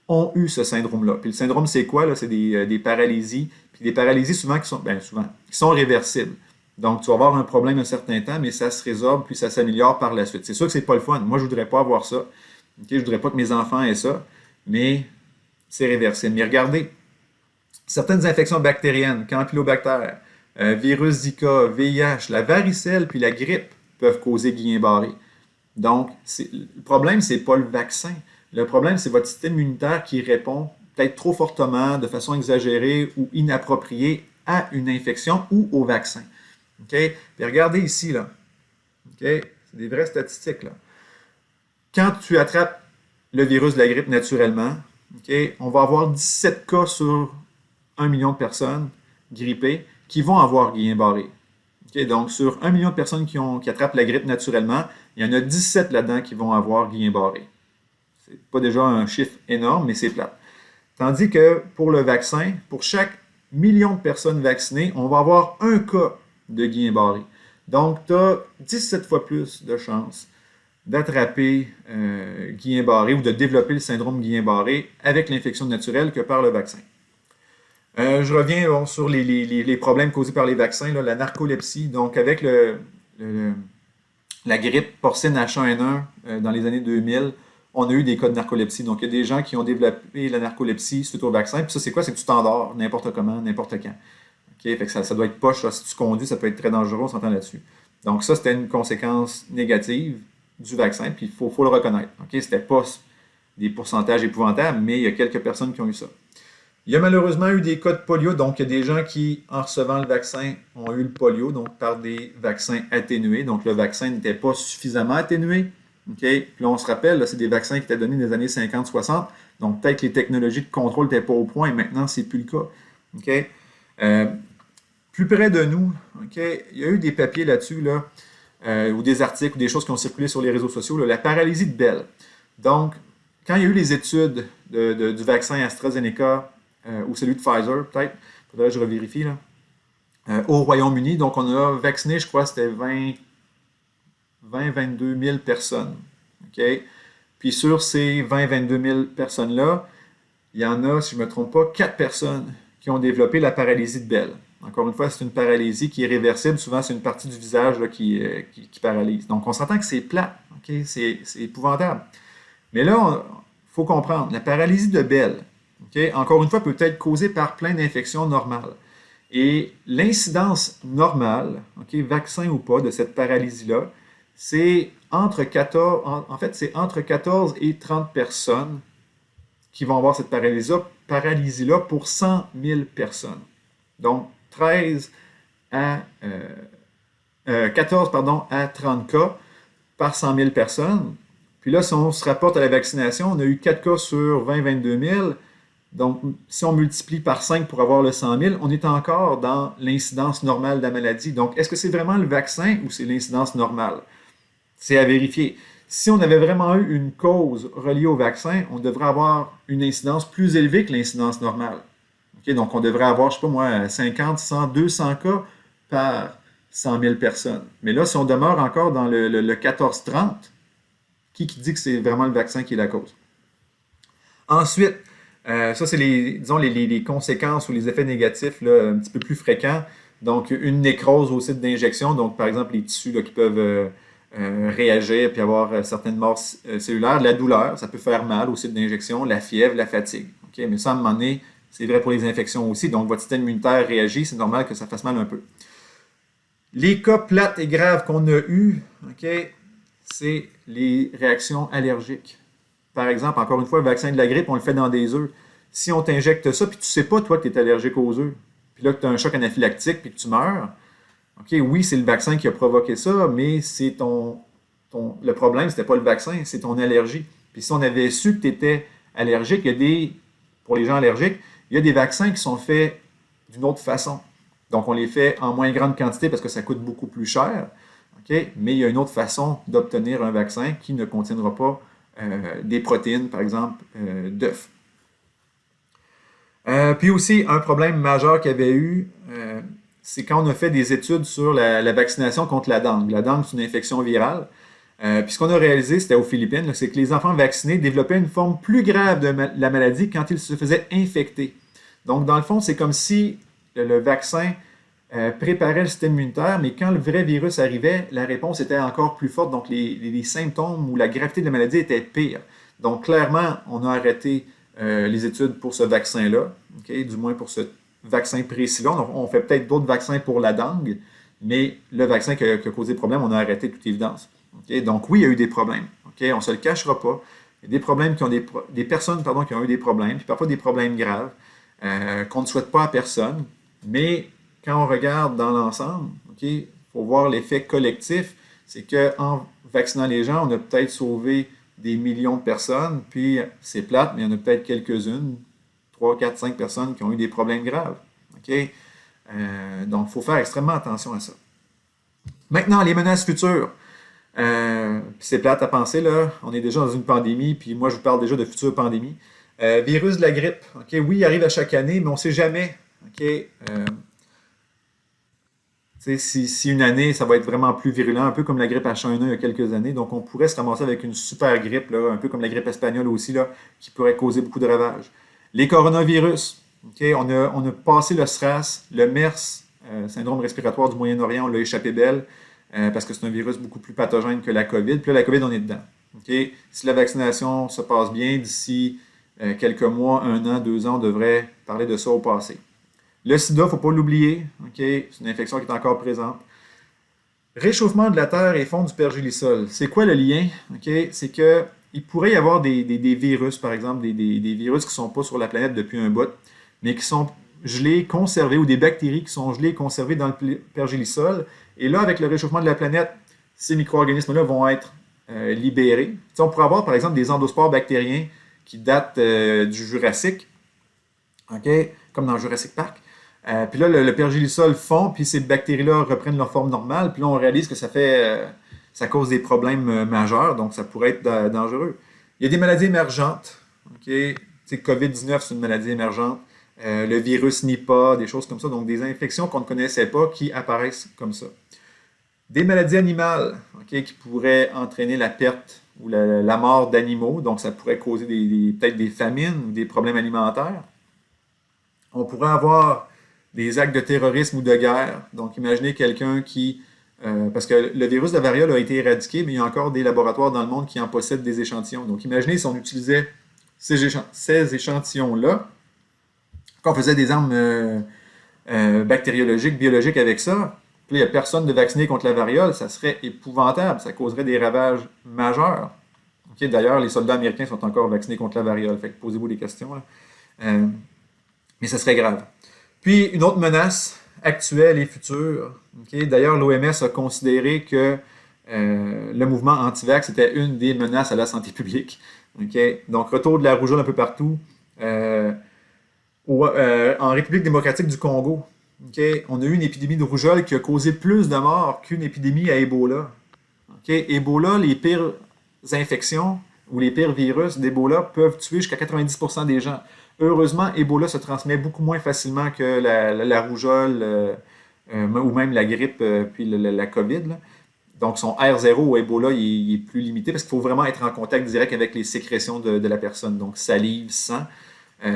Speaker 1: ont eu ce syndrome-là. Puis le syndrome, c'est quoi? C'est des paralysies. Puis des paralysies souvent qui sont réversibles. Donc, tu vas avoir un problème un certain temps, mais ça se résorbe, puis ça s'améliore par la suite. C'est sûr que c'est pas le fun. Moi, je voudrais pas avoir ça. Okay? Je voudrais pas que mes enfants aient ça, mais c'est réversible. Mais regardez, certaines infections bactériennes, campylobactère, virus Zika, VIH, la varicelle puis la grippe peuvent causer Guillain-Barré. Donc, le problème, c'est pas le vaccin. Le problème, c'est votre système immunitaire qui répond peut-être trop fortement, de façon exagérée ou inappropriée à une infection ou au vaccin. Okay? Puis regardez ici, là. Okay? C'est des vraies statistiques, là. Quand tu attrapes le virus de la grippe naturellement, okay, on va avoir 17 cas sur 1 million de personnes grippées qui vont avoir Guillain-Barré. Okay, donc, sur 1 million de personnes qui attrapent la grippe naturellement, il y en a 17 là-dedans qui vont avoir Guillain-Barré. C'est pas déjà un chiffre énorme, mais c'est plate. Tandis que pour le vaccin, pour chaque million de personnes vaccinées, on va avoir un cas de Guillain-Barré. Donc, tu as 17 fois plus de chances d'attraper Guillain-Barré ou de développer le syndrome Guillain-Barré avec l'infection naturelle que par le vaccin. Je reviens sur les problèmes causés par les vaccins, là, la narcolepsie. Donc, avec la grippe porcine H1N1 dans les années 2000, on a eu des cas de narcolepsie. Donc, il y a des gens qui ont développé la narcolepsie suite au vaccin. Puis ça, c'est quoi? C'est que tu t'endors n'importe comment, n'importe quand. Okay? Fait que ça doit être poche. Là. Si tu conduis, ça peut être très dangereux, on s'entend là-dessus. Donc, ça, c'était une conséquence négative du vaccin. Puis, il faut le reconnaître. Okay? C'était pas des pourcentages épouvantables, mais il y a quelques personnes qui ont eu ça. Il y a malheureusement eu des cas de polio, donc il y a des gens qui, en recevant le vaccin, ont eu le polio, donc par des vaccins atténués. Donc le vaccin n'était pas suffisamment atténué. Okay? Puis là, on se rappelle, là, c'est des vaccins qui étaient donnés dans les années 50-60, donc peut-être que les technologies de contrôle n'étaient pas au point, et maintenant, c'est plus le cas. Okay? Plus près de nous, okay, il y a eu des papiers là-dessus, là, ou des articles, ou des choses qui ont circulé sur les réseaux sociaux, là, la paralysie de Bell. Donc, quand il y a eu les études du vaccin AstraZeneca, ou celui de Pfizer, peut-être, il faudrait que je revérifie, là, au Royaume-Uni. Donc, on a vacciné, je crois, c'était 22 000 personnes. Okay? Puis sur ces 22 000 personnes-là, il y en a, si je ne me trompe pas, 4 personnes qui ont développé la paralysie de Bell. Encore une fois, c'est une paralysie qui est réversible. Souvent, c'est une partie du visage là, qui paralyse. Donc, on s'entend que c'est plat. Okay? C'est épouvantable. Mais là, il faut comprendre, la paralysie de Bell, okay, encore une fois, peut être causée par plein d'infections normales. Et l'incidence normale, okay, vaccin ou pas, de cette paralysie-là, c'est entre 14 et 30 personnes qui vont avoir cette paralysie-là pour 100 000 personnes. Donc, 14 à 30 cas par 100 000 personnes. Puis là, si on se rapporte à la vaccination, on a eu 4 cas sur 22 000. Donc, si on multiplie par 5 pour avoir le 100 000, on est encore dans l'incidence normale de la maladie. Donc, est-ce que c'est vraiment le vaccin ou c'est l'incidence normale? C'est à vérifier. Si on avait vraiment eu une cause reliée au vaccin, on devrait avoir une incidence plus élevée que l'incidence normale. Okay? Donc, on devrait avoir, je ne sais pas moi, 50, 100, 200 cas par 100 000 personnes. Mais là, si on demeure encore dans le 14-30, qui dit que c'est vraiment le vaccin qui est la cause? Ensuite, ça, c'est les conséquences ou les effets négatifs là, un petit peu plus fréquents. Donc, une nécrose au site d'injection, donc par exemple les tissus là, qui peuvent réagir et avoir certaines morts cellulaires. La douleur, ça peut faire mal au site d'injection, la fièvre, la fatigue. Okay? Mais ça, à un moment donné, c'est vrai pour les infections aussi. Donc, votre système immunitaire réagit, c'est normal que ça fasse mal un peu. Les cas plates et graves qu'on a eus, okay, c'est les réactions allergiques. Par exemple, encore une fois, le vaccin de la grippe, on le fait dans des œufs. Si on t'injecte ça, puis tu ne sais pas, toi, que tu es allergique aux œufs, puis là, que tu as un choc anaphylactique, puis que tu meurs, OK, oui, c'est le vaccin qui a provoqué ça, mais c'est le problème, ce n'était pas le vaccin, c'est ton allergie. Puis si on avait su que tu étais allergique, pour les gens allergiques, il y a des vaccins qui sont faits d'une autre façon. Donc, on les fait en moins grande quantité parce que ça coûte beaucoup plus cher. Okay? Mais il y a une autre façon d'obtenir un vaccin qui ne contiendra pas des protéines, par exemple, d'œufs. Puis aussi, un problème majeur qu'il y avait eu, c'est quand on a fait des études sur la vaccination contre la dengue. La dengue, c'est une infection virale. Puis ce qu'on a réalisé, c'était aux Philippines, c'est que les enfants vaccinés développaient une forme plus grave de la maladie quand ils se faisaient infecter. Donc, dans le fond, c'est comme si le vaccin préparait le système immunitaire, mais quand le vrai virus arrivait, la réponse était encore plus forte. Donc, les symptômes ou la gravité de la maladie était pire. Donc, clairement, on a arrêté les études pour ce vaccin-là, okay? Du moins pour ce vaccin précis-là. On fait peut-être d'autres vaccins pour la dengue, mais le vaccin qui a causé problème, on a arrêté de toute évidence. Okay? Donc, oui, il y a eu des problèmes. Okay? On ne se le cachera pas. Il y a des problèmes des personnes qui ont eu des problèmes, puis parfois des problèmes graves qu'on ne souhaite pas à personne. Mais quand on regarde dans l'ensemble, il faut voir l'effet collectif. C'est qu'en vaccinant les gens, on a peut-être sauvé des millions de personnes, puis c'est plate, mais il y en a peut-être quelques-unes, 3, 4, 5 personnes qui ont eu des problèmes graves. Okay? Donc, il faut faire extrêmement attention à ça. Maintenant, les menaces futures. C'est plate à penser, là. On est déjà dans une pandémie, puis moi, je vous parle déjà de futures pandémies. Virus de la grippe. Okay? Oui, il arrive à chaque année, mais on ne sait jamais. Okay? Si une année, ça va être vraiment plus virulent, un peu comme la grippe H1N1 il y a quelques années. Donc, on pourrait se ramasser avec une super grippe, là, un peu comme la grippe espagnole aussi, là, qui pourrait causer beaucoup de ravages. Les coronavirus. Okay? On a passé le SRAS, le MERS, syndrome respiratoire du Moyen-Orient, on l'a échappé belle, parce que c'est un virus beaucoup plus pathogène que la COVID. Puis là, la COVID, on est dedans. Okay? Si la vaccination se passe bien, d'ici quelques mois, 1 an, 2 ans, on devrait parler de ça au passé. Le sida, il ne faut pas l'oublier. Okay? C'est une infection qui est encore présente. Réchauffement de la terre et fond du pergélisol. C'est quoi le lien? Okay? C'est qu'il pourrait y avoir des virus, par exemple, des virus qui ne sont pas sur la planète depuis un bout, mais qui sont gelés, conservés, ou des bactéries qui sont gelées et conservées dans le pergélisol. Et là, avec le réchauffement de la planète, ces micro-organismes-là vont être libérés. T'sais, on pourrait avoir, par exemple, des endospores bactériens qui datent du Jurassique, okay? Comme dans Jurassic Park. Puis là, le pergélisol fond, puis ces bactéries-là reprennent leur forme normale. Puis là, on réalise que ça cause des problèmes majeurs, donc ça pourrait être dangereux. Il y a des maladies émergentes. Okay? COVID-19, c'est une maladie émergente. Le virus Nipah, des choses comme ça. Donc, des infections qu'on ne connaissait pas qui apparaissent comme ça. Des maladies animales, okay, qui pourraient entraîner la perte ou la mort d'animaux. Donc, ça pourrait causer peut-être des famines ou des problèmes alimentaires. On pourrait avoir des actes de terrorisme ou de guerre. Donc, imaginez quelqu'un qui... parce que le virus de la variole a été éradiqué, mais il y a encore des laboratoires dans le monde qui en possèdent des échantillons. Donc, imaginez si on utilisait ces échantillons-là, qu'on faisait des armes bactériologiques, biologiques avec ça, puis il n'y a personne de vacciné contre la variole, ça serait épouvantable. Ça causerait des ravages majeurs. Okay, d'ailleurs, les soldats américains sont encore vaccinés contre la variole. Fait que posez-vous des questions. Là. Mais ça serait grave. Puis, une autre menace actuelle et future. Okay? D'ailleurs, l'OMS a considéré que le mouvement anti-vax était une des menaces à la santé publique. Okay? Donc, retour de la rougeole un peu partout. En République démocratique du Congo, okay? On a eu une épidémie de rougeole qui a causé plus de morts qu'une épidémie à Ebola. Okay? Ebola, les pires infections ou les pires virus d'Ebola peuvent tuer jusqu'à 90% des gens. Heureusement, Ebola se transmet beaucoup moins facilement que la rougeole ou même la grippe puis la COVID. Là. Donc, son R0 au Ebola, il est plus limité parce qu'il faut vraiment être en contact direct avec les sécrétions de la personne. Donc, salive, sang.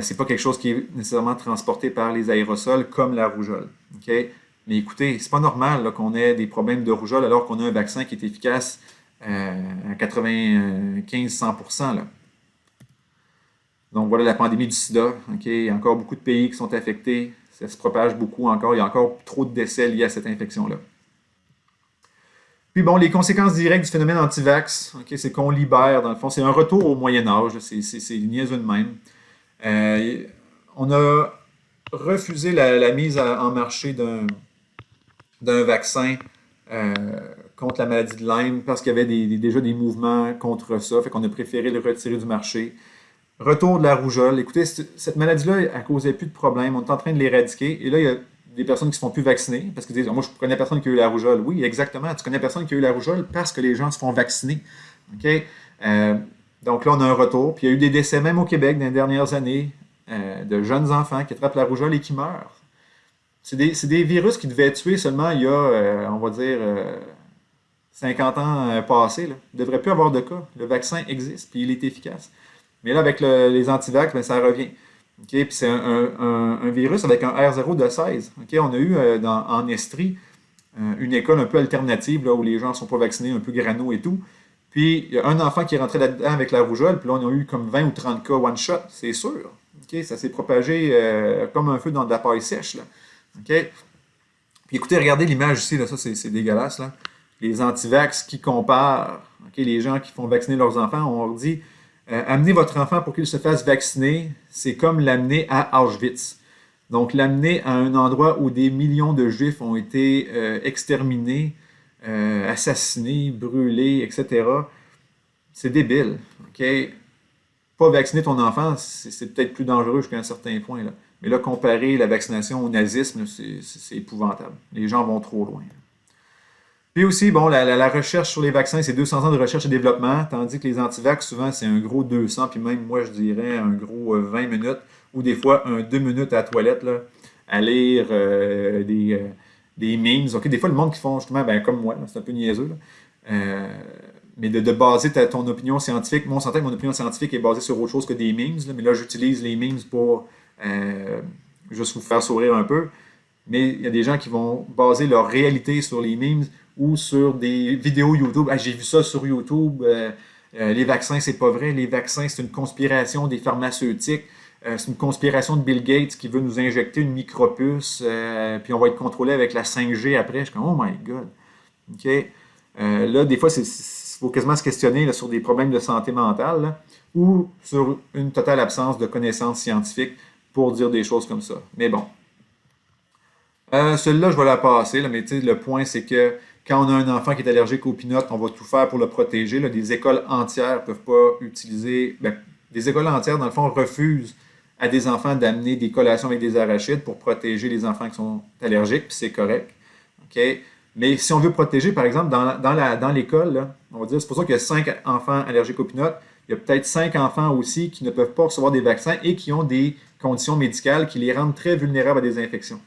Speaker 1: C'est pas quelque chose qui est nécessairement transporté par les aérosols comme la rougeole. Okay? Mais écoutez, c'est pas normal qu'on ait des problèmes de rougeole alors qu'on a un vaccin qui est efficace à 95-100%. Là. Donc voilà la pandémie du sida. Okay? Il y a encore beaucoup de pays qui sont affectés. Ça se propage beaucoup encore. Il y a encore trop de décès liés à cette infection-là. Puis bon, les conséquences directes du phénomène anti-vax, okay, c'est qu'on libère, dans le fond, c'est un retour au Moyen-Âge. C'est niaiseux de même. On a refusé la mise en marché d'un vaccin contre la maladie de Lyme parce qu'il y avait déjà des mouvements contre ça. Fait qu'on a préféré le retirer du marché. Retour de la rougeole. Écoutez, cette maladie-là, elle causait plus de problèmes. On est en train de l'éradiquer. Et là, il y a des personnes qui ne se font plus vacciner parce qu'ils disent « Moi, je connais personne qui a eu la rougeole. » Oui, exactement. Tu connais personne qui a eu la rougeole parce que les gens se font vacciner. Okay? Donc là, on a un retour. Puis il y a eu des décès même au Québec dans les dernières années de jeunes enfants qui attrapent la rougeole et qui meurent. C'est des virus qui devaient tuer seulement il y a, on va dire, 50 ans passés. Là. Il ne devrait plus avoir de cas. Le vaccin existe, puis il est efficace. Mais là, avec les antivax, ben, ça revient. OK? Puis c'est un virus avec un R0 de 16. OK? On a eu en Estrie une école un peu alternative là, où les gens ne sont pas vaccinés, un peu grano et tout. Puis il y a un enfant qui est rentré là-dedans avec la rougeole, puis là, on a eu comme 20 ou 30 cas one shot, c'est sûr. OK? Ça s'est propagé comme un feu dans de la paille sèche. Là. OK? Puis écoutez, regardez l'image ici, là, ça c'est dégueulasse. Là. Les antivax qui comparent, OK, les gens qui font vacciner leurs enfants, on leur dit amenez votre enfant pour qu'il se fasse vacciner, c'est comme l'amener à Auschwitz. Donc l'amener à un endroit où des millions de juifs ont été exterminés, assassinés, brûlés, etc. C'est débile. OK? Pas vacciner ton enfant, c'est peut-être plus dangereux jusqu'à un certain point. Là. Mais là, comparer la vaccination au nazisme, c'est épouvantable. Les gens vont trop loin. Puis aussi, bon, la recherche sur les vaccins, c'est 200 ans de recherche et développement, tandis que les antivax, souvent, c'est un gros 200, puis même, moi, je dirais un gros 20 minutes, ou des fois, un 2 minutes à la toilette, là, à lire des memes. OK, des fois, le monde qui font, justement, ben, comme moi, c'est un peu niaiseux, là, mais de baser ton opinion scientifique, moi, on s'entend que mon opinion scientifique est basée sur autre chose que des memes, là, mais là, j'utilise les memes pour juste vous faire sourire un peu. Mais il y a des gens qui vont baser leur réalité sur les memes ou sur des vidéos YouTube. Ah, j'ai vu ça sur YouTube. Les vaccins, c'est pas vrai. Les vaccins, c'est une conspiration des pharmaceutiques. C'est une conspiration de Bill Gates qui veut nous injecter une micropuce. Puis on va être contrôlé avec la 5G après. Je suis comme, oh my God. OK? Là, des fois, il faut quasiment se questionner là, sur des problèmes de santé mentale là, ou sur une totale absence de connaissances scientifiques pour dire des choses comme ça. Mais bon. Celle-là, je vais la passer, là, mais le point, c'est que quand on a un enfant qui est allergique aux peanuts, on va tout faire pour le protéger. Là. Des écoles entières ne peuvent pas utiliser. Ben, des écoles entières, dans le fond, refusent à des enfants d'amener des collations avec des arachides pour protéger les enfants qui sont allergiques, puis c'est correct. OK? Mais si on veut protéger, par exemple, dans l'école, là, on va dire, c'est pour ça qu'il y a 5 enfants allergiques aux peanuts, il y a peut-être 5 enfants aussi qui ne peuvent pas recevoir des vaccins et qui ont des conditions médicales qui les rendent très vulnérables à des infections.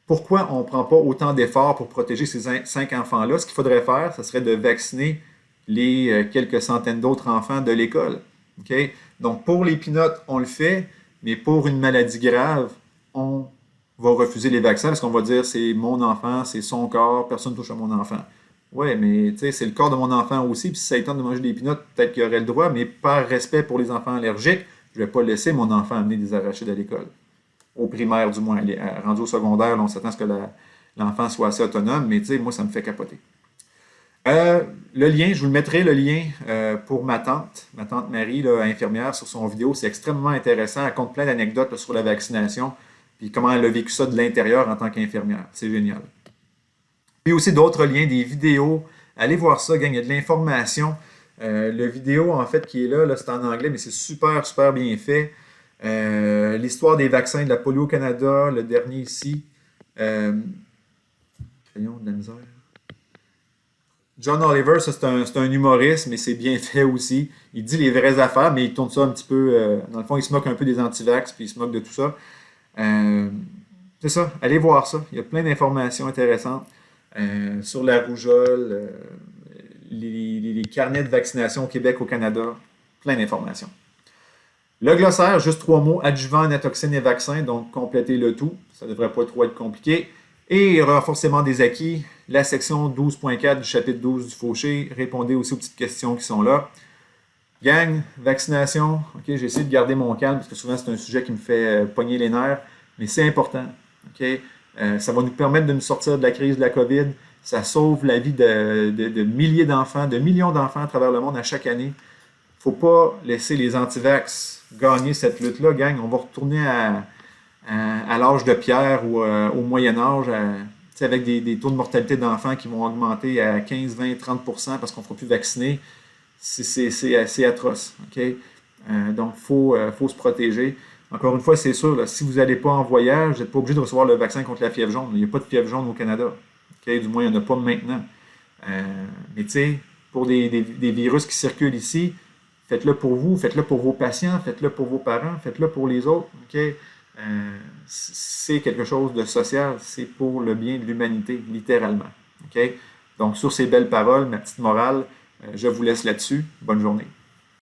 Speaker 1: Pourquoi on ne prend pas autant d'efforts pour protéger ces 5 enfants-là? Ce qu'il faudrait faire, ce serait de vacciner les quelques centaines d'autres enfants de l'école. Okay? Donc, pour les peanuts, on le fait, mais pour une maladie grave, on va refuser les vaccins parce qu'on va dire c'est mon enfant, c'est son corps, personne ne touche à mon enfant. Oui, mais c'est le corps de mon enfant aussi, puis si ça lui tente de manger des peanuts, peut-être qu'il aurait le droit, mais par respect pour les enfants allergiques, je ne vais pas laisser mon enfant amener des arachides à l'école. Au primaire du moins. Rendu au secondaire, là, on s'attend à ce que l'enfant soit assez autonome, mais moi, ça me fait capoter. Le lien, je vous le mettrai, le lien pour ma tante Marie, là, infirmière, sur son vidéo. C'est extrêmement intéressant. Elle compte plein d'anecdotes sur la vaccination, puis comment elle a vécu ça de l'intérieur en tant qu'infirmière. C'est génial. Puis aussi d'autres liens, des vidéos. Allez voir ça, gang, il y a de l'information. Le vidéo, en fait, qui est là c'est en anglais, mais c'est super, super bien fait. L'histoire des vaccins de la polio au Canada, le dernier ici. Crayon de la misère. John Oliver, ça c'est un humoriste, mais c'est bien fait aussi. Il dit les vraies affaires, mais il tourne ça un petit peu. Dans le fond, il se moque un peu des antivax, puis il se moque de tout ça. C'est ça, allez voir ça. Il y a plein d'informations intéressantes sur la rougeole, les carnets de vaccination au Québec, au Canada. Plein d'informations. Le glossaire, juste 3 mots, adjuvant, anatoxine et vaccin, donc complétez le tout. Ça ne devrait pas trop être compliqué. Et renforcement des acquis, la section 12.4 du chapitre 12 du Fauché. Répondez aussi aux petites questions qui sont là. Gang, vaccination. OK, j'ai essayé de garder mon calme parce que souvent c'est un sujet qui me fait pogner les nerfs, mais c'est important. OK? Ça va nous permettre de nous sortir de la crise de la COVID. Ça sauve la vie de milliers d'enfants, de millions d'enfants à travers le monde à chaque année. Il ne faut pas laisser les antivax gagner cette lutte-là, gang. On va retourner à l'âge de pierre ou au Moyen-Âge, avec des taux de mortalité d'enfants qui vont augmenter à 15, 20, 30 % parce qu'on ne fera plus vacciner. C'est assez atroce. Okay? Donc, il faut se protéger. Encore une fois, c'est sûr, là, si vous n'allez pas en voyage, vous n'êtes pas obligé de recevoir le vaccin contre la fièvre jaune. Il n'y a pas de fièvre jaune au Canada. Okay? Du moins, il n'y en a pas maintenant. Mais tu sais, pour des virus qui circulent ici, Faites-le pour vous, faites-le pour vos patients, faites-le pour vos parents, faites-le pour les autres. OK? C'est quelque chose de social, c'est pour le bien de l'humanité, littéralement. OK? Donc, sur ces belles paroles, ma petite morale, je vous laisse là-dessus. Bonne journée.